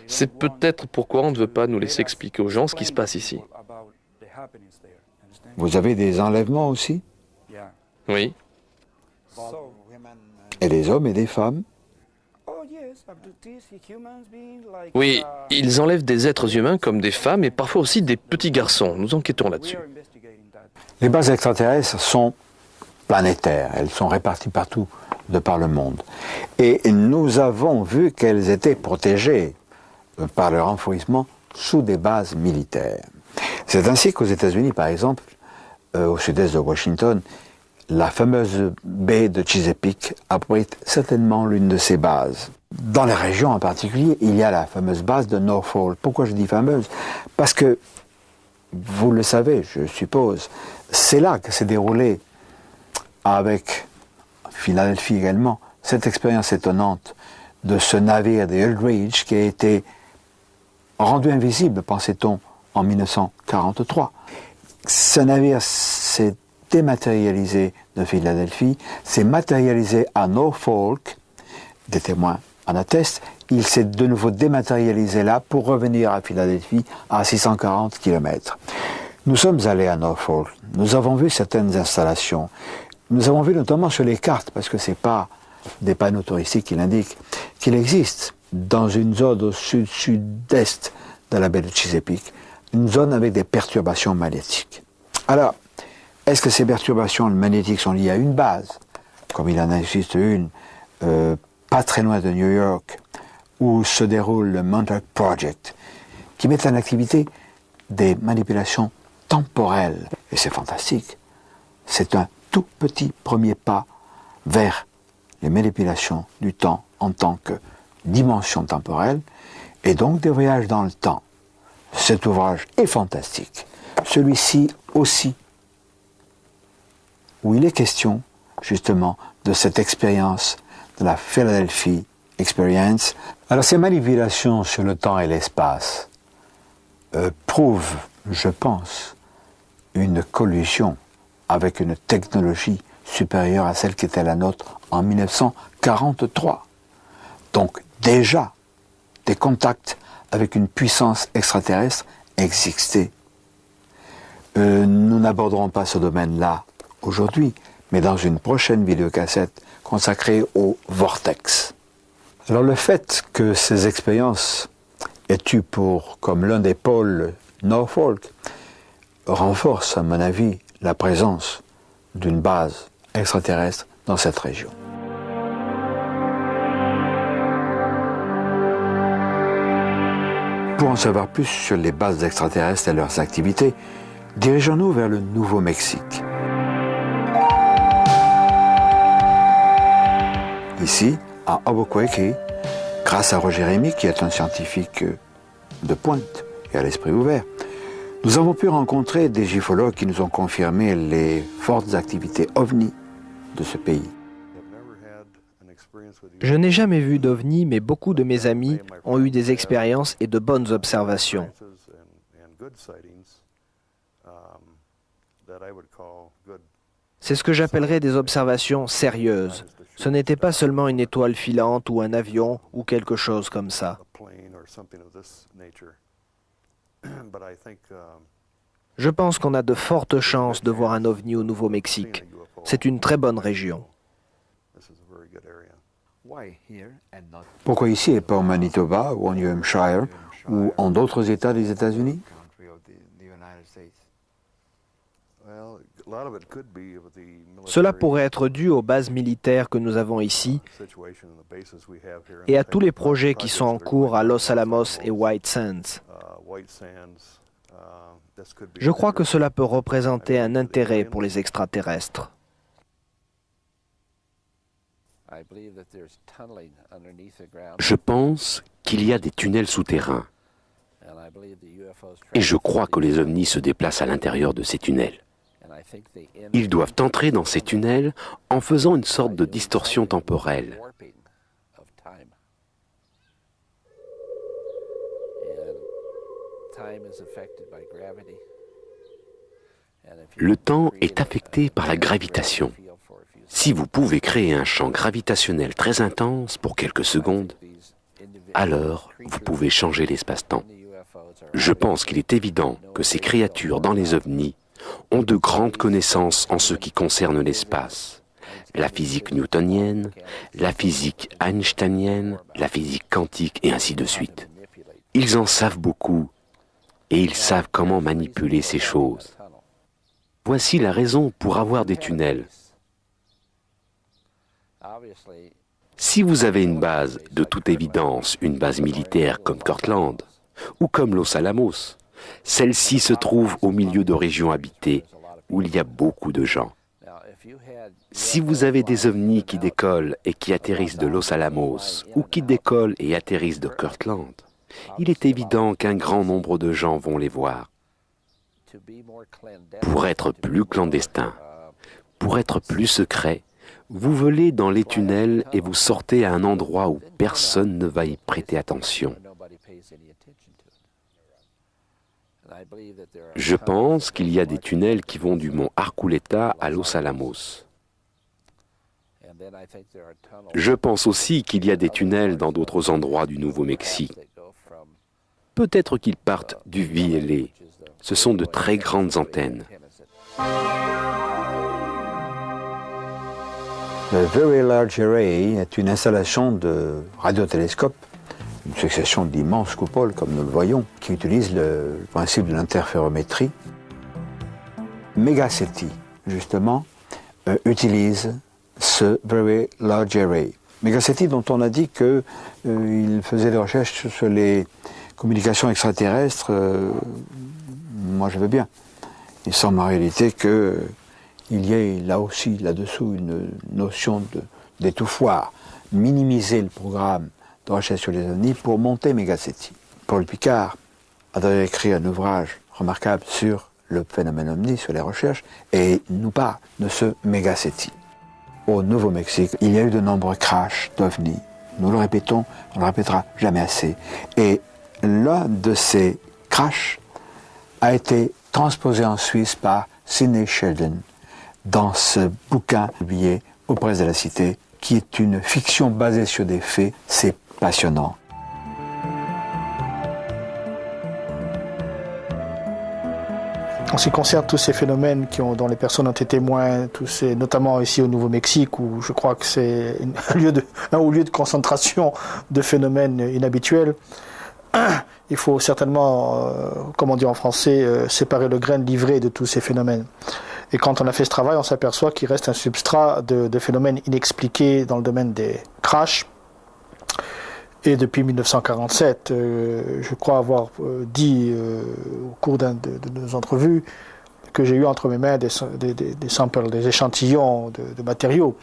C'est peut-être pourquoi on ne veut pas nous laisser expliquer aux gens ce qui se passe ici. Vous avez des enlèvements aussi? Oui. Et des hommes et des femmes? Oui, ils enlèvent des êtres humains comme des femmes et parfois aussi des petits garçons. Nous enquêtons là-dessus. Les bases extraterrestres sont planétaires. Elles sont réparties partout de par le monde. Et nous avons vu qu'elles étaient protégées par leur enfouissement sous des bases militaires. C'est ainsi qu'aux États-Unis, par exemple, au sud-est de Washington, la fameuse baie de Chesapeake abrite certainement l'une de ces bases. Dans les régions en particulier, il y a la fameuse base de Norfolk. Pourquoi je dis fameuse? Parce que, vous le savez, je suppose, c'est là que s'est déroulée, avec Philadelphie également, cette expérience étonnante de ce navire des Eldridge qui a été rendu invisible, pensait-on, en 1943. Ce navire s'est dématérialisé de Philadelphie, s'est matérialisé à Norfolk, des témoins en attestent, il s'est de nouveau dématérialisé là pour revenir à Philadelphie à 640 km. Nous sommes allés à Norfolk, nous avons vu certaines installations, nous avons vu notamment sur les cartes, parce que ce n'est pas des panneaux touristiques qui l'indiquent, qu'il existe dans une zone au sud-sud-est de la baie de Chesapeake, une zone avec des perturbations magnétiques. Alors, est-ce que ces perturbations magnétiques sont liées à une base, comme il en existe une, pas très loin de New York, où se déroule le Montauk Project, qui met en activité des manipulations temporelles. Et c'est fantastique. C'est un tout petit premier pas vers les manipulations du temps en tant que dimension temporelle, et donc des voyages dans le temps. Cet ouvrage est fantastique. Celui-ci aussi, où il est question justement de cette expérience de la Philadelphie Experience. Alors ces manipulations sur le temps et l'espace prouvent, je pense, une collusion avec une technologie supérieure à celle qui était la nôtre en 1943. Donc déjà, des contacts avec une puissance extraterrestre existaient. Nous n'aborderons pas ce domaine-là aujourd'hui, mais dans une prochaine vidéocassette consacrée au vortex. Alors le fait que ces expériences aient eu pour, comme l'un des pôles Norfolk, renforce à mon avis la présence d'une base extraterrestre dans cette région. Pour en savoir plus sur les bases extraterrestres et leurs activités, dirigeons-nous vers le Nouveau-Mexique. Ici, à Albuquerque, grâce à Roger Rémy, qui est un scientifique de pointe et à l'esprit ouvert, nous avons pu rencontrer des gifologues qui nous ont confirmé les fortes activités ovni de ce pays. Je n'ai jamais vu d'ovni, mais beaucoup de mes amis ont eu des expériences et de bonnes observations. C'est ce que j'appellerais des observations sérieuses. Ce n'était pas seulement une étoile filante ou un avion ou quelque chose comme ça. Je pense qu'on a de fortes chances de voir un ovni au Nouveau-Mexique. C'est une très bonne région. Pourquoi ici et pas au Manitoba ou en New Hampshire ou en d'autres États des États-Unis? Cela pourrait être dû aux bases militaires que nous avons ici et à tous les projets qui sont en cours à Los Alamos et White Sands. Je crois que cela peut représenter un intérêt pour les extraterrestres. Je pense qu'il y a des tunnels souterrains. Et je crois que les ovnis se déplacent à l'intérieur de ces tunnels. Ils doivent entrer dans ces tunnels en faisant une sorte de distorsion temporelle. Le temps est affecté par la gravitation. Si vous pouvez créer un champ gravitationnel très intense pour quelques secondes, alors vous pouvez changer l'espace-temps. Je pense qu'il est évident que ces créatures dans les ovnis ont de grandes connaissances en ce qui concerne l'espace. La physique newtonienne, la physique einsteinienne, la physique quantique et ainsi de suite. Ils en savent beaucoup et ils savent comment manipuler ces choses. Voici la raison pour avoir des tunnels. Si vous avez une base, de toute évidence, une base militaire comme Kirtland ou comme Los Alamos, celle-ci se trouve au milieu de régions habitées où il y a beaucoup de gens. Si vous avez des ovnis qui décollent et qui atterrissent de Los Alamos ou qui décollent et atterrissent de Kirtland, il est évident qu'un grand nombre de gens vont les voir. Pour être plus clandestin, pour être plus secret, Vous volez dans les tunnels et vous sortez à un endroit où personne ne va y prêter attention. Je pense qu'il y a des tunnels qui vont du mont Arculeta à Los Alamos. Je pense aussi qu'il y a des tunnels dans d'autres endroits du Nouveau-Mexique. Peut-être qu'ils partent du VLA. Ce sont de très grandes antennes. Le Very Large Array est une installation de radiotélescope, une succession d'immenses coupoles, comme nous le voyons, qui utilise le principe de l'interférométrie. Megaseti, justement, utilise ce Very Large Array. Megaseti, dont on a dit qu'il faisait des recherches sur les communications extraterrestres, moi je veux bien. Il semble en réalité qu'il y ait là aussi, là-dessous, une notion d'étouffoir, minimiser le programme de recherche sur les ovnis pour monter Megaseti. Paul Picard a d'ailleurs écrit un ouvrage remarquable sur le phénomène ovni, sur les recherches, et il nous parle de ce Megaseti. Au Nouveau-Mexique, il y a eu de nombreux crashs d'ovnis. Nous le répétons, on le répétera jamais assez. Et l'un de ces crashs a été transposé en Suisse par Sidney Sheldon dans ce bouquin publié aux Presses de la Cité, qui est une fiction basée sur des faits. C'est passionnant. En ce qui concerne tous ces phénomènes dont les personnes ont été témoins, notamment ici au Nouveau-Mexique, où je crois que c'est un lieu de concentration de phénomènes inhabituels, il faut certainement, comme on dit en français, séparer le grain de l'ivraie de tous ces phénomènes. Et quand on a fait ce travail, on s'aperçoit qu'il reste un substrat de phénomènes inexpliqués dans le domaine des crashs. Et depuis 1947, je crois avoir dit au cours d'une de nos entrevues que j'ai eu entre mes mains des samples, des échantillons de matériaux.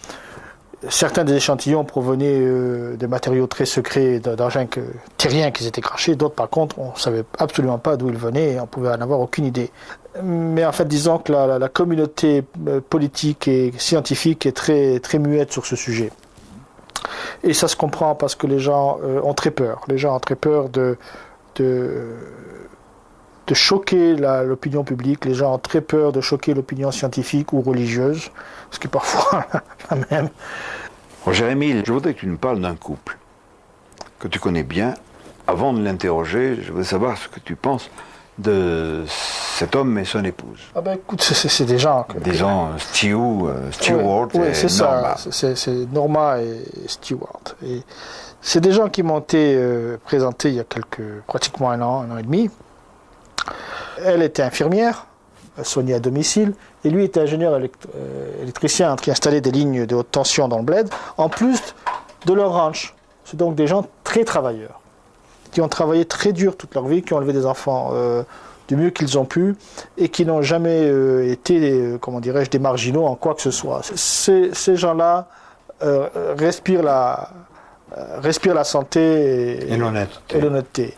Certains des échantillons provenaient de matériaux très secrets d'engins terriens qui étaient crachés. D'autres, par contre, on ne savait absolument pas d'où ils venaient et on ne pouvait en avoir aucune idée. Mais en fait, disons que la communauté politique et scientifique est très, très muette sur ce sujet. Et ça se comprend parce que les gens ont très peur. Les gens ont très peur de choquer l'opinion publique. Les gens ont très peur de choquer l'opinion scientifique ou religieuse, ce qui est parfois la même. Jérémy, je voudrais que tu nous parles d'un couple que tu connais bien. Avant de l'interroger, je voudrais savoir ce que tu penses de cet homme et son épouse. Ah ben écoute, c'est des gens... Disons Stewart et c'est Norma. C'est Norma et Stewart. Et c'est des gens qui m'ont été présentés il y a pratiquement un an et demi. Elle était infirmière, soignée à domicile, et lui était ingénieur électricien qui installait des lignes de haute tension dans le bled, en plus de leur ranch. C'est donc des gens très travailleurs, qui ont travaillé très dur toute leur vie, qui ont élevé des enfants du mieux qu'ils ont pu, et qui n'ont jamais été, comment dirais-je, des marginaux en quoi que ce soit. Ces gens-là respirent la santé et l'honnêteté.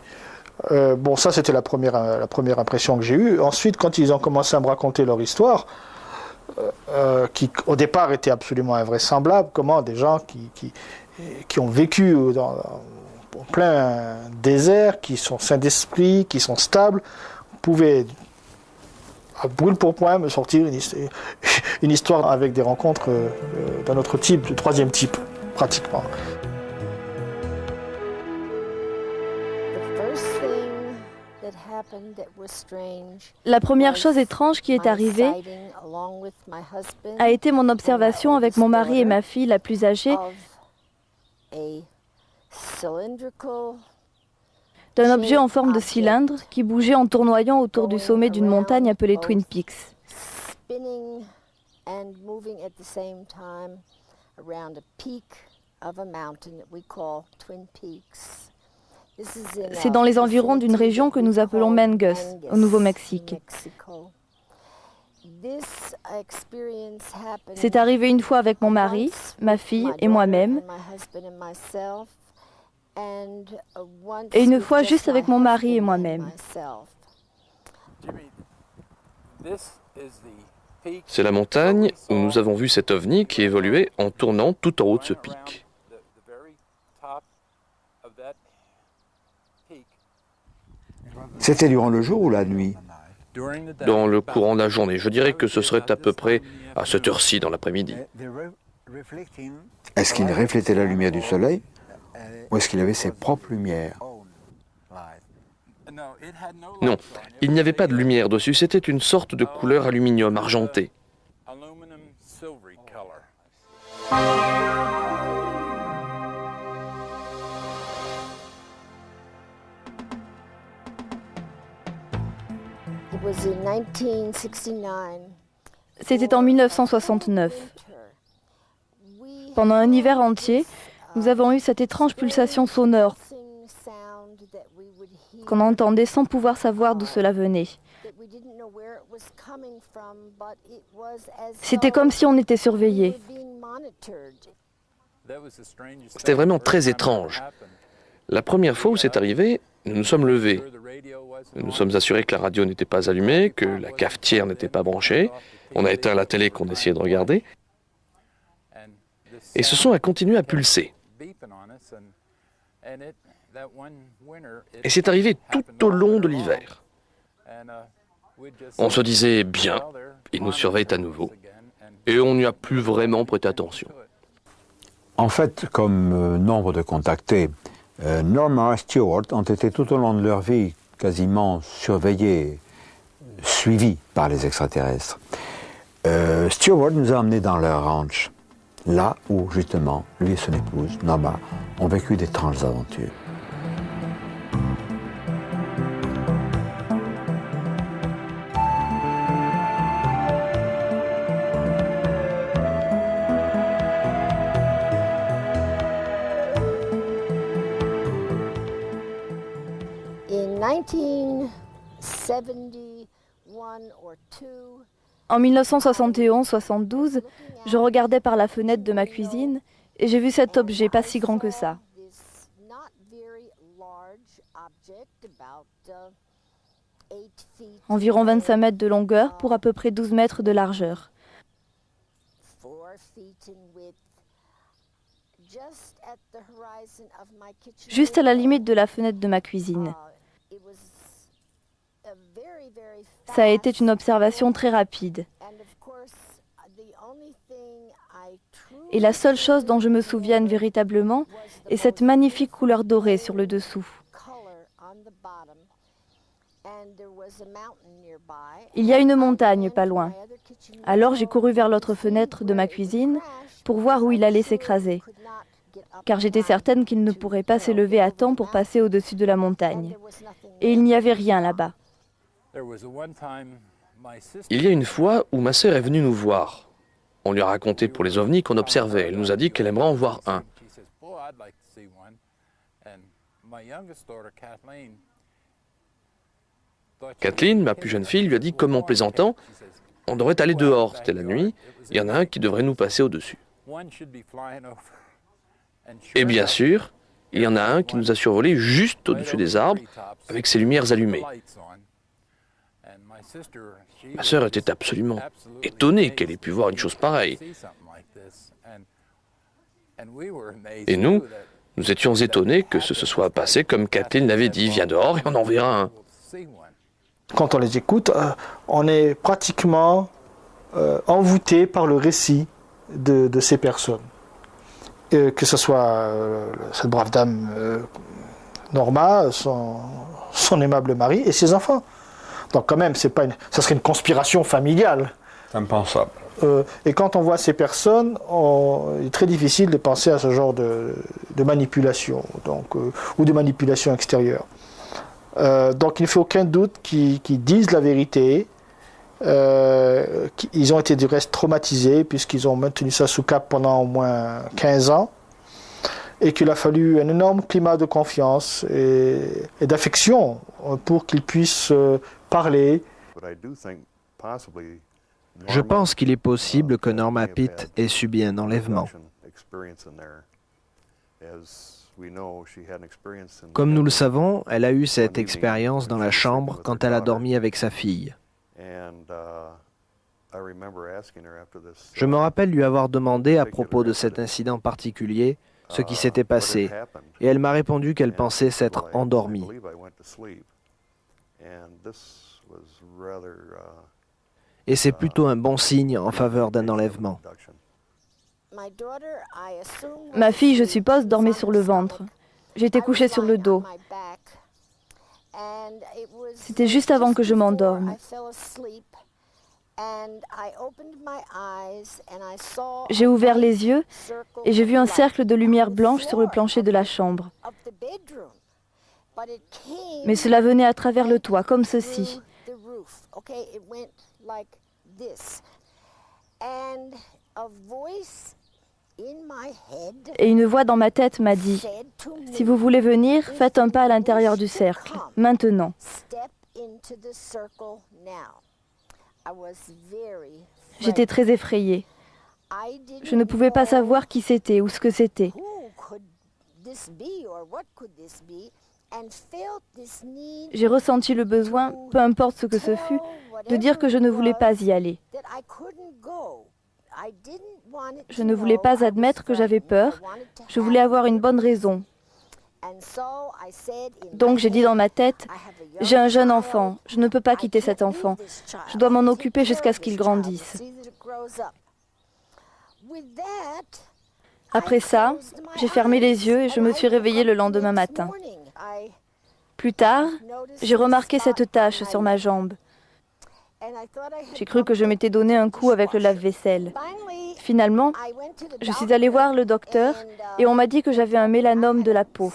Bon, ça c'était la première impression que j'ai eue. Ensuite, quand ils ont commencé à me raconter leur histoire, qui au départ était absolument invraisemblable, comment des gens qui ont vécu en plein désert, qui sont sains d'esprit, qui sont stables, pouvaient à brûle pour point me sortir une histoire avec des rencontres d'un autre type, du troisième type, pratiquement. La première chose étrange qui est arrivée a été mon observation avec mon mari et ma fille la plus âgée d'un objet en forme de cylindre qui bougeait en tournoyant autour du sommet d'une montagne appelée Twin Peaks. C'est dans les environs d'une région que nous appelons Mangus, au Nouveau-Mexique. C'est arrivé une fois avec mon mari, ma fille et moi-même, et une fois juste avec mon mari et moi-même. C'est la montagne où nous avons vu cet ovni qui évoluait en tournant tout en haut de ce pic. C'était durant le jour ou la nuit? Dans le courant de la journée, je dirais que ce serait à peu près à cette heure-ci dans l'après-midi. Est-ce qu'il reflétait la lumière du soleil ou est-ce qu'il avait ses propres lumières? Non, il n'y avait pas de lumière dessus, c'était une sorte de couleur aluminium argenté. C'était en 1969. Pendant un hiver entier, nous avons eu cette étrange pulsation sonore qu'on entendait sans pouvoir savoir d'où cela venait. C'était comme si on était surveillé. C'était vraiment très étrange. La première fois où c'est arrivé, nous nous sommes levés. Nous nous sommes assurés que la radio n'était pas allumée, que la cafetière n'était pas branchée. On a éteint la télé qu'on essayait de regarder. Et ce son a continué à pulser. Et c'est arrivé tout au long de l'hiver. On se disait, bien, il nous surveille à nouveau. Et on n'y a plus vraiment prêté attention. En fait, comme nombre de contactés, Norma et Stewart ont été tout au long de leur vie quasiment surveillés, suivis par les extraterrestres. Stewart nous a emmenés dans leur ranch, là où justement lui et son épouse, Norma, ont vécu d'étranges aventures. En 1971-72, je regardais par la fenêtre de ma cuisine et j'ai vu cet objet pas si grand que ça. Environ 25 mètres de longueur pour à peu près 12 mètres de largeur. Juste à la limite de la fenêtre de ma cuisine. Ça a été une observation très rapide. Et la seule chose dont je me souvienne véritablement est cette magnifique couleur dorée sur le dessous. Il y a une montagne pas loin. Alors j'ai couru vers l'autre fenêtre de ma cuisine pour voir où il allait s'écraser, car j'étais certaine qu'il ne pourrait pas s'élever à temps pour passer au-dessus de la montagne. Et il n'y avait rien là-bas. Il y a une fois où ma sœur est venue nous voir. On lui a raconté pour les ovnis qu'on observait. Elle nous a dit qu'elle aimerait en voir un. Kathleen, ma plus jeune fille, lui a dit, comme en plaisantant, on devrait aller dehors, c'était la nuit, il y en a un qui devrait nous passer au-dessus. Et bien sûr, il y en a un qui nous a survolé juste au-dessus des arbres, avec ses lumières allumées. Ma sœur était absolument étonnée qu'elle ait pu voir une chose pareille. Et nous étions étonnés que ce se soit passé comme Kathleen l'avait dit, viens dehors et on en verra un. Quand on les écoute, on est pratiquement envoûté par le récit de ces personnes. Que ce soit cette brave dame Norma, son aimable mari et ses enfants. Donc quand même, ça serait une conspiration familiale. C'est impensable. Et quand on voit ces personnes, il est très difficile de penser à ce genre de manipulation, ou de manipulation extérieure. Donc il ne fait aucun doute qu'ils disent la vérité. Ils ont été du reste traumatisés puisqu'ils ont maintenu ça sous cap pendant au moins 15 ans. Et qu'il a fallu un énorme climat de confiance et d'affection pour qu'ils puissent parler. Je pense qu'il est possible que Norma Pitt ait subi un enlèvement. Comme nous le savons, elle a eu cette expérience dans la chambre quand elle a dormi avec sa fille. Je me rappelle lui avoir demandé à propos de cet incident particulier ce qui s'était passé, et elle m'a répondu qu'elle pensait s'être endormie. Et c'est plutôt un bon signe en faveur d'un enlèvement. Ma fille, je suppose, dormait sur le ventre. J'étais couchée sur le dos. C'était juste avant que je m'endorme. J'ai ouvert les yeux et j'ai vu un cercle de lumière blanche sur le plancher de la chambre. Mais cela venait à travers le toit, comme ceci. Et une voix dans ma tête m'a dit, « Si vous voulez venir, faites un pas à l'intérieur du cercle, maintenant. » J'étais très effrayée. Je ne pouvais pas savoir qui c'était ou ce que c'était. J'ai ressenti le besoin, peu importe ce que ce fut, de dire que je ne voulais pas y aller. Je ne voulais pas admettre que j'avais peur. Je voulais avoir une bonne raison. Donc j'ai dit dans ma tête, j'ai un jeune enfant, je ne peux pas quitter cet enfant. Je dois m'en occuper jusqu'à ce qu'il grandisse. Après ça, j'ai fermé les yeux et je me suis réveillée le lendemain matin. Plus tard, j'ai remarqué cette tache sur ma jambe. J'ai cru que je m'étais donné un coup avec le lave-vaisselle. Finalement, je suis allée voir le docteur et on m'a dit que j'avais un mélanome de la peau.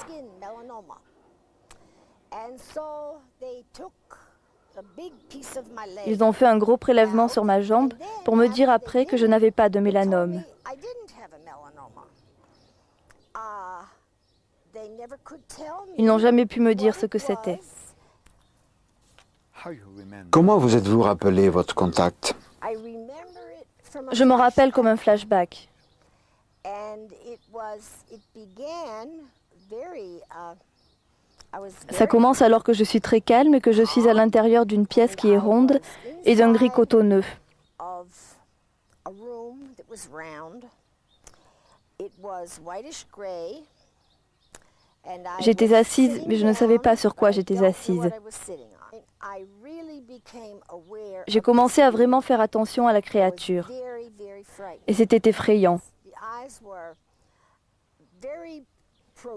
Ils ont fait un gros prélèvement sur ma jambe pour me dire après que je n'avais pas de mélanome. Ils n'ont jamais pu me dire ce que c'était. Comment vous êtes-vous rappelé votre contact? Je m'en rappelle comme un flashback. Ça commence alors que je suis très calme et que je suis à l'intérieur d'une pièce qui est ronde et d'un gris cotonneux. J'étais assise, mais je ne savais pas sur quoi j'étais assise. J'ai commencé à vraiment faire attention à la créature. Et c'était effrayant.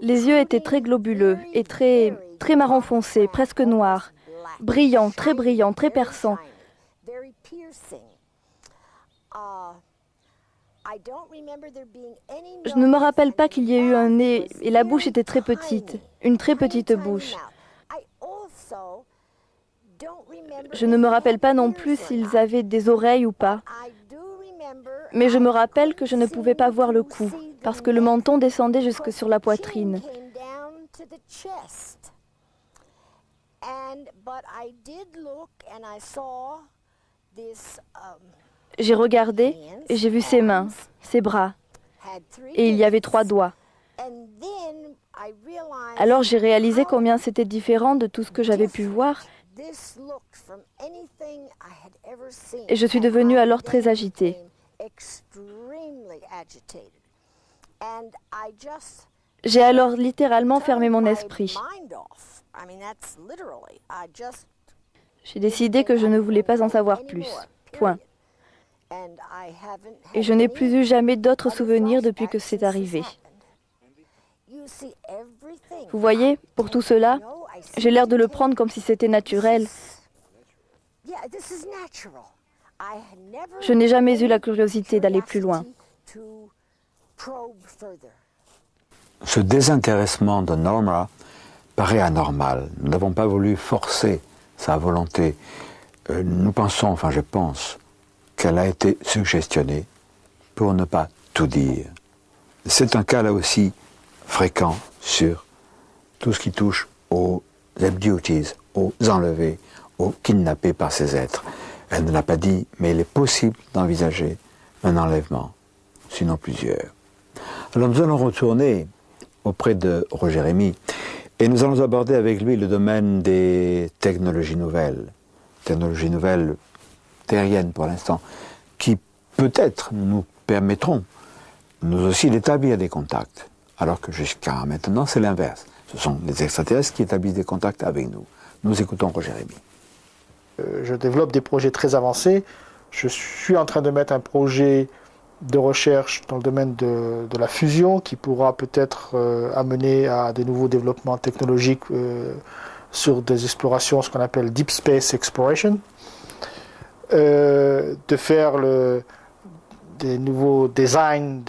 Les yeux étaient très globuleux et très marron foncé, presque noirs, brillants, très perçants. Je ne me rappelle pas qu'il y ait eu un nez et la bouche était très petite, une très petite bouche. Je ne me rappelle pas non plus s'ils avaient des oreilles ou pas. Mais je me rappelle que je ne pouvais pas voir le cou, parce que le menton descendait jusque sur la poitrine. J'ai regardé et j'ai vu ses mains, ses bras, et il y avait 3 doigts. Alors j'ai réalisé combien c'était différent de tout ce que j'avais pu voir, et je suis devenue alors très agitée. J'ai alors littéralement fermé mon esprit. J'ai décidé que je ne voulais pas en savoir plus. Point. Et je n'ai plus eu jamais d'autres souvenirs depuis que c'est arrivé. Vous voyez, pour tout cela, j'ai l'air de le prendre comme si c'était naturel. Je n'ai jamais eu la curiosité d'aller plus loin. Ce désintéressement de Norma paraît anormal. Nous n'avons pas voulu forcer sa volonté. Nous pensons, enfin je pense, qu'elle a été suggestionnée pour ne pas tout dire. C'est un cas là aussi fréquent sur tout ce qui touche aux abductees, aux enlevés, aux kidnappés par ces êtres. Elle ne l'a pas dit, mais il est possible d'envisager un enlèvement, sinon plusieurs. Alors nous allons retourner auprès de Roger Rémy et nous allons aborder avec lui le domaine des technologies nouvelles terriennes pour l'instant, peut-être nous permettront, nous aussi, d'établir des contacts. Alors que jusqu'à maintenant, c'est l'inverse. Ce sont les extraterrestres qui établissent des contacts avec nous. Nous écoutons Roger Rémy. Je développe des projets très avancés. Je suis en train de mettre un projet de recherche dans le domaine de la fusion qui pourra peut-être amener à des nouveaux développements technologiques sur des explorations, ce qu'on appelle Deep Space Exploration. De faire des nouveaux designs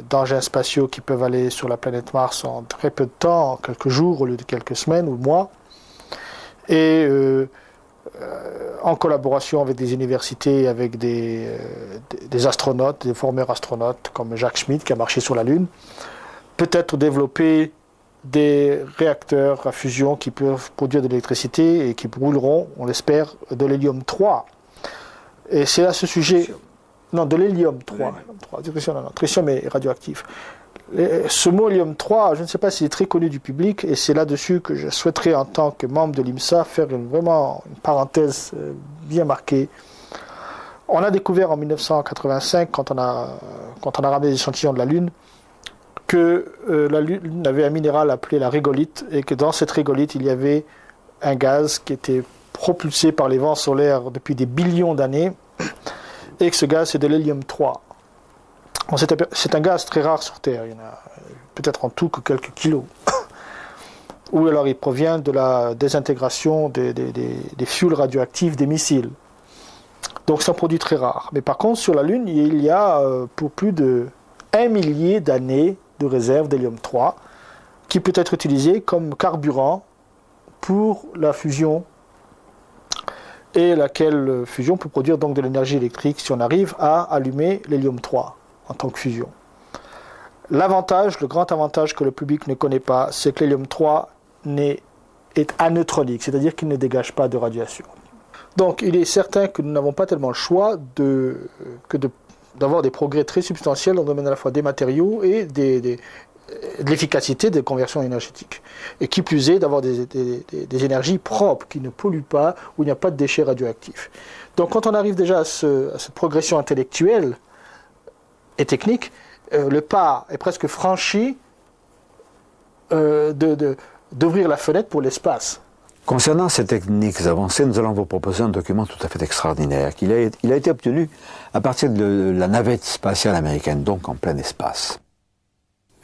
d'engins spatiaux qui peuvent aller sur la planète Mars en très peu de temps, en quelques jours au lieu de quelques semaines ou mois. Et en collaboration avec des universités, avec des astronautes, des formeurs astronautes comme Jacques Schmitt qui a marché sur la Lune, peut-être développer des réacteurs à fusion qui peuvent produire de l'électricité et qui brûleront, on l'espère, de l'hélium-3. Et c'est à ce sujet... Non, de l'hélium-3. Tritium est radioactif. Ce mot hélium-3, je ne sais pas s'il est très connu du public, et c'est là-dessus que je souhaiterais, en tant que membre de l'IMSA, faire vraiment une parenthèse bien marquée. On a découvert en 1985, quand on a ramené des échantillons de la Lune, que la Lune avait un minéral appelé la régolithe, et que dans cette régolithe, il y avait un gaz qui était propulsé par les vents solaires depuis des billions d'années, et que ce gaz, c'est de l'hélium-3. C'est un gaz très rare sur Terre, il y en a peut-être en tout que quelques kilos. Ou alors il provient de la désintégration des fuels radioactifs des missiles. Donc c'est un produit très rare. Mais par contre, sur la Lune, il y a pour plus de 1 millier d'années de réserve d'hélium-3 qui peut être utilisé comme carburant pour la fusion, et laquelle fusion peut produire donc de l'énergie électrique si on arrive à allumer l'hélium-3 en tant que fusion. L'avantage, le grand avantage que le public ne connaît pas, c'est que l'hélium-3 est aneutronique, c'est-à-dire qu'il ne dégage pas de radiation. Donc il est certain que nous n'avons pas tellement le choix d'avoir des progrès très substantiels dans le domaine à la fois des matériaux et de l'efficacité des conversions énergétiques. Et qui plus est, d'avoir des énergies propres, qui ne polluent pas, où il n'y a pas de déchets radioactifs. Donc quand on arrive déjà à cette progression intellectuelle et technique, le pas est presque franchi d'ouvrir la fenêtre pour l'espace. Concernant ces techniques avancées, nous allons vous proposer un document tout à fait extraordinaire. Il a été obtenu à partir de la navette spatiale américaine, donc en plein espace.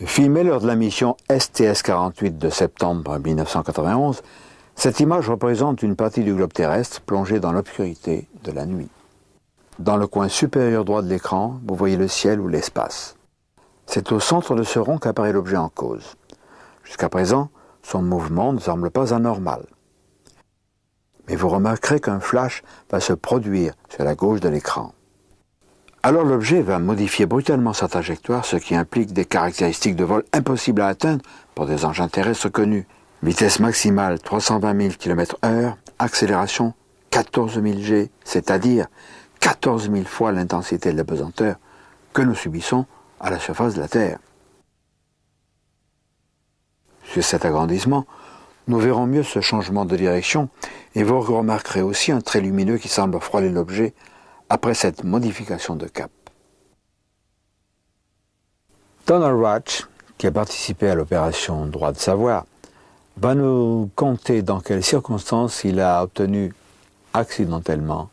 Filmé lors de la mission STS-48 de septembre 1991, cette image représente une partie du globe terrestre plongée dans l'obscurité de la nuit. Dans le coin supérieur droit de l'écran, vous voyez le ciel ou l'espace. C'est au centre de ce rond qu'apparaît l'objet en cause. Jusqu'à présent, son mouvement ne semble pas anormal. Mais vous remarquerez qu'un flash va se produire sur la gauche de l'écran. Alors l'objet va modifier brutalement sa trajectoire, ce qui implique des caractéristiques de vol impossibles à atteindre pour des engins terrestres connus. Vitesse maximale 320 000 km/h, accélération 14 000 G, c'est-à-dire 14 000 fois l'intensité de la pesanteur que nous subissons à la surface de la Terre. Sur cet agrandissement, nous verrons mieux ce changement de direction et vous remarquerez aussi un trait lumineux qui semble frôler l'objet après cette modification de cap. Donald Ratch, qui a participé à l'opération Droit de savoir, va nous conter dans quelles circonstances il a obtenu accidentellement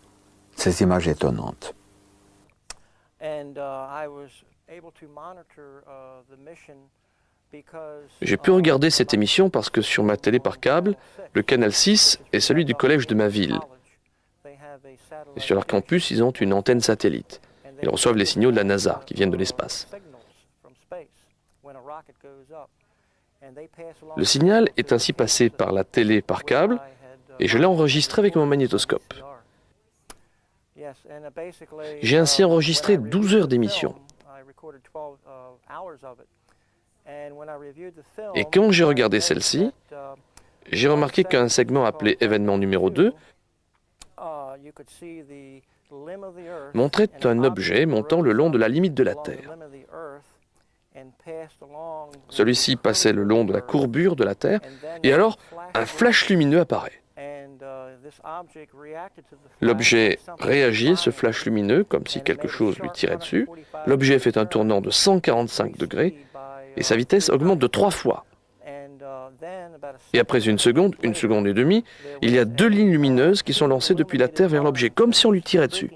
ces images étonnantes. J'ai pu regarder cette émission parce que sur ma télé par câble, le canal 6 est celui du collège de ma ville. Et sur leur campus, ils ont une antenne satellite. Ils reçoivent les signaux de la NASA qui viennent de l'espace. Le signal est ainsi passé par la télé par câble et je l'ai enregistré avec mon magnétoscope. J'ai ainsi enregistré 12 heures d'émission. Et quand j'ai regardé celle-ci, j'ai remarqué qu'un segment appelé événement numéro 2 montrait un objet montant le long de la limite de la Terre. Celui-ci passait le long de la courbure de la Terre et alors un flash lumineux apparaît. L'objet réagit à ce flash lumineux comme si quelque chose lui tirait dessus. L'objet fait un tournant de 145 degrés et sa vitesse augmente de 3 fois. Et après une seconde et demie, il y a 2 lignes lumineuses qui sont lancées depuis la Terre vers l'objet, comme si on lui tirait dessus.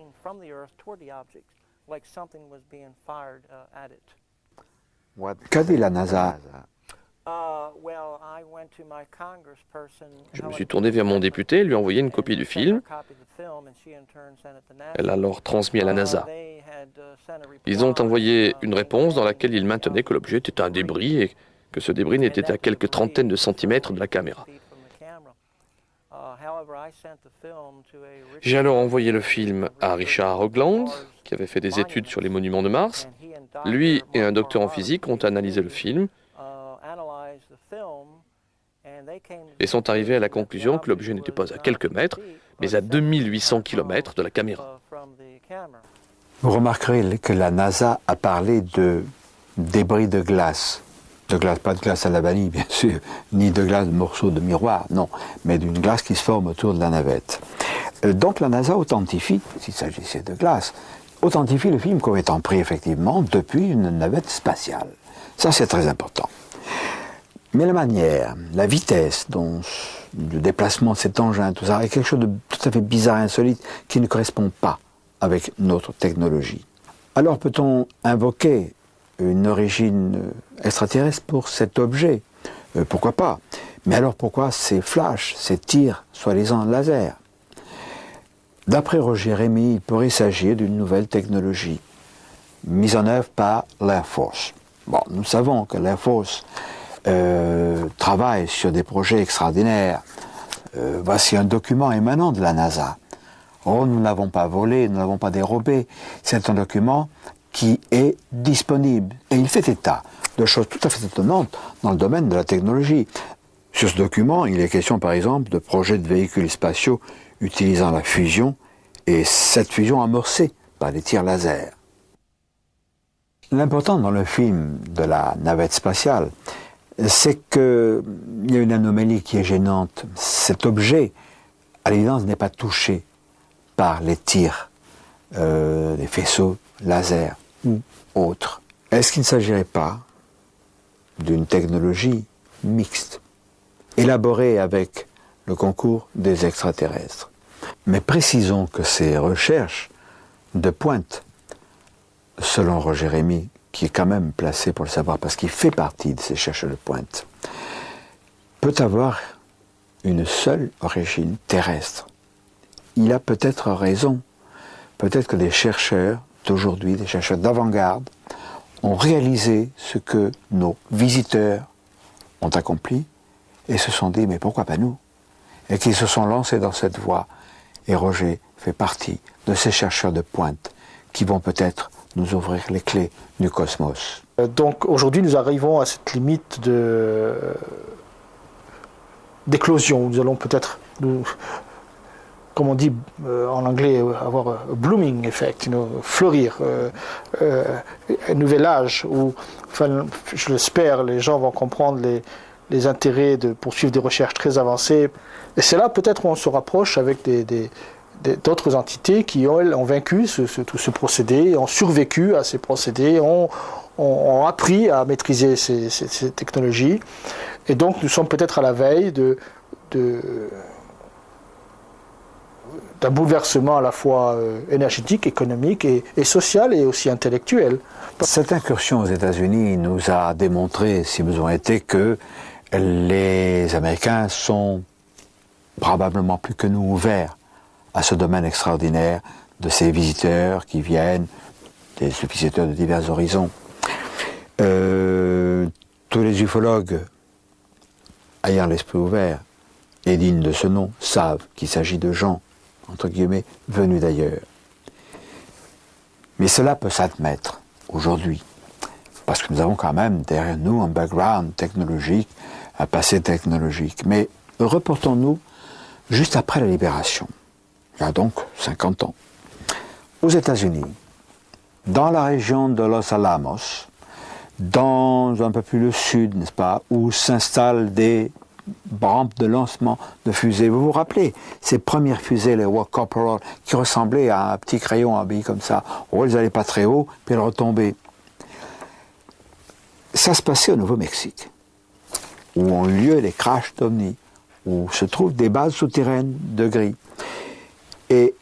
Qu'a dit la NASA? Je me suis tourné vers mon député et lui ai envoyé une copie du film. Elle a alors transmis à la NASA. Ils ont envoyé une réponse dans laquelle ils maintenaient que l'objet était un débris et que ce débris n'était qu'à quelques trentaines de centimètres de la caméra. J'ai alors envoyé le film à Richard Hoagland, qui avait fait des études sur les monuments de Mars. Lui et un docteur en physique ont analysé le film et sont arrivés à la conclusion que l'objet n'était pas à quelques mètres, mais à 2800 km de la caméra. Vous remarquerez que la NASA a parlé de débris de glace. De glace, pas de glace à la vanille, bien sûr, ni de glace de morceaux de miroir, non, mais d'une glace qui se forme autour de la navette. Donc la NASA authentifie, s'il s'agissait de glace, authentifie le film comme étant pris effectivement depuis une navette spatiale. Ça, c'est très important. Mais la manière, la vitesse, dont le déplacement de cet engin, tout ça, est quelque chose de tout à fait bizarre et insolite qui ne correspond pas avec notre technologie. Alors peut-on invoquer une origine extraterrestre pour cet objet? Pourquoi pas? Mais alors pourquoi ces flashs, ces tirs soi-disant laser? D'après Roger Rémy, il pourrait s'agir d'une nouvelle technologie mise en œuvre par l'Air Force. Bon, nous savons que l'Air Force travaille sur des projets extraordinaires. Voici un document émanant de la NASA. Oh, nous ne l'avons pas volé, nous ne l'avons pas dérobé. C'est un document qui est disponible. Et il fait état de choses tout à fait étonnantes dans le domaine de la technologie. Sur ce document, il est question par exemple de projets de véhicules spatiaux utilisant la fusion, et cette fusion amorcée par des tirs laser. L'important dans le film de la navette spatiale, c'est qu'il y a une anomalie qui est gênante. Cet objet, à l'évidence, n'est pas touché par les tirs des faisceaux laser ou autres. Est-ce qu'il ne s'agirait pas d'une technologie mixte, élaborée avec le concours des extraterrestres? Mais précisons que ces recherches de pointe, selon Roger Rémy, qui est quand même placé pour le savoir parce qu'il fait partie de ces chercheurs de pointe, peut avoir une seule origine terrestre. Il a peut-être raison. Peut-être que des chercheurs d'aujourd'hui, des chercheurs d'avant-garde, ont réalisé ce que nos visiteurs ont accompli et se sont dit, mais pourquoi pas nous? Et qu'ils se sont lancés dans cette voie. Et Roger fait partie de ces chercheurs de pointe qui vont peut-être nous ouvrir les clés du cosmos. Donc aujourd'hui, nous arrivons à cette limite d'éclosion. Nous allons peut-être, comme on dit en anglais, avoir un blooming effect, fleurir, un nouvel âge où, enfin, je l'espère, les gens vont comprendre les intérêts de poursuivre des recherches très avancées. Et c'est là peut-être où on se rapproche avec d'autres entités qui ont vaincu tout ce procédé, ont survécu à ces procédés, ont appris à maîtriser ces technologies. Et donc nous sommes peut-être à la veille d'un bouleversement à la fois énergétique, économique et social et aussi intellectuel. Cette incursion aux États-Unis nous a démontré, si besoin était, que les Américains sont probablement plus que nous ouverts à ce domaine extraordinaire de ces visiteurs qui viennent, des visiteurs de divers horizons. Tous les ufologues ayant l'esprit ouvert et dignes de ce nom savent qu'il s'agit de gens, entre guillemets, venus d'ailleurs. Mais cela peut s'admettre aujourd'hui, parce que nous avons quand même derrière nous un background technologique, un passé technologique. Mais reportons-nous juste après la libération, il y a donc 50 ans, aux États-Unis, dans la région de Los Alamos, dans un peu plus le sud, n'est-ce pas, où s'installent des rampe de lancement de fusées. Vous vous rappelez ces premières fusées, les War Corporal, qui ressemblaient à un petit crayon habillé comme ça. Oh, elles n'allaient pas très haut, puis elles retombaient. Ça se passait au Nouveau-Mexique, où ont eu lieu les crashs d'OVNI, où se trouvent des bases souterraines de gris. Et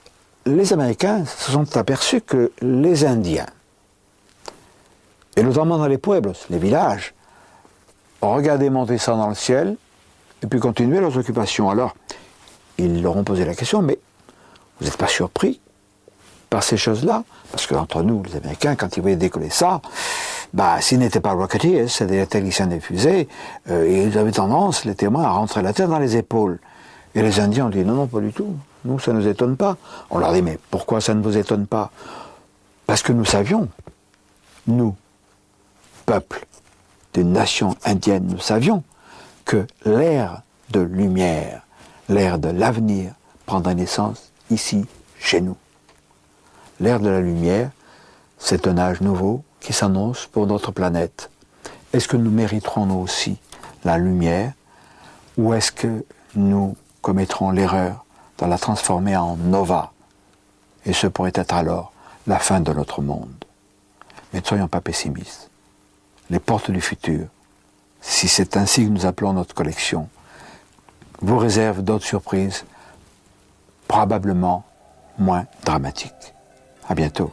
les Américains se sont aperçus que les Indiens, et notamment dans les pueblos, les villages, regardaient monter ça dans le ciel, et puis continuaient leurs occupations. Alors, ils leur ont posé la question, mais vous n'êtes pas surpris par ces choses-là? Parce qu'entre nous, les Américains, quand ils voyaient décoller ça, s'ils n'étaient pas Rocketeers, c'était des techniciens des fusées, ils avaient tendance, les témoins, à rentrer la tête dans les épaules. Et les Indiens ont dit, non, pas du tout. Nous, ça ne nous étonne pas. On leur dit, mais pourquoi ça ne vous étonne pas? Parce que nous savions, nous, peuple des nations indiennes, nous savions que l'ère de lumière, l'ère de l'avenir, prendra naissance ici, chez nous. L'ère de la lumière, c'est un âge nouveau qui s'annonce pour notre planète. Est-ce que nous mériterons nous aussi la lumière, ou est-ce que nous commettrons l'erreur de la transformer en nova? Et ce pourrait être alors la fin de notre monde. Mais ne soyons pas pessimistes. Les portes du futur, si c'est ainsi que nous appelons notre collection, vous réservent d'autres surprises, probablement moins dramatiques. À bientôt.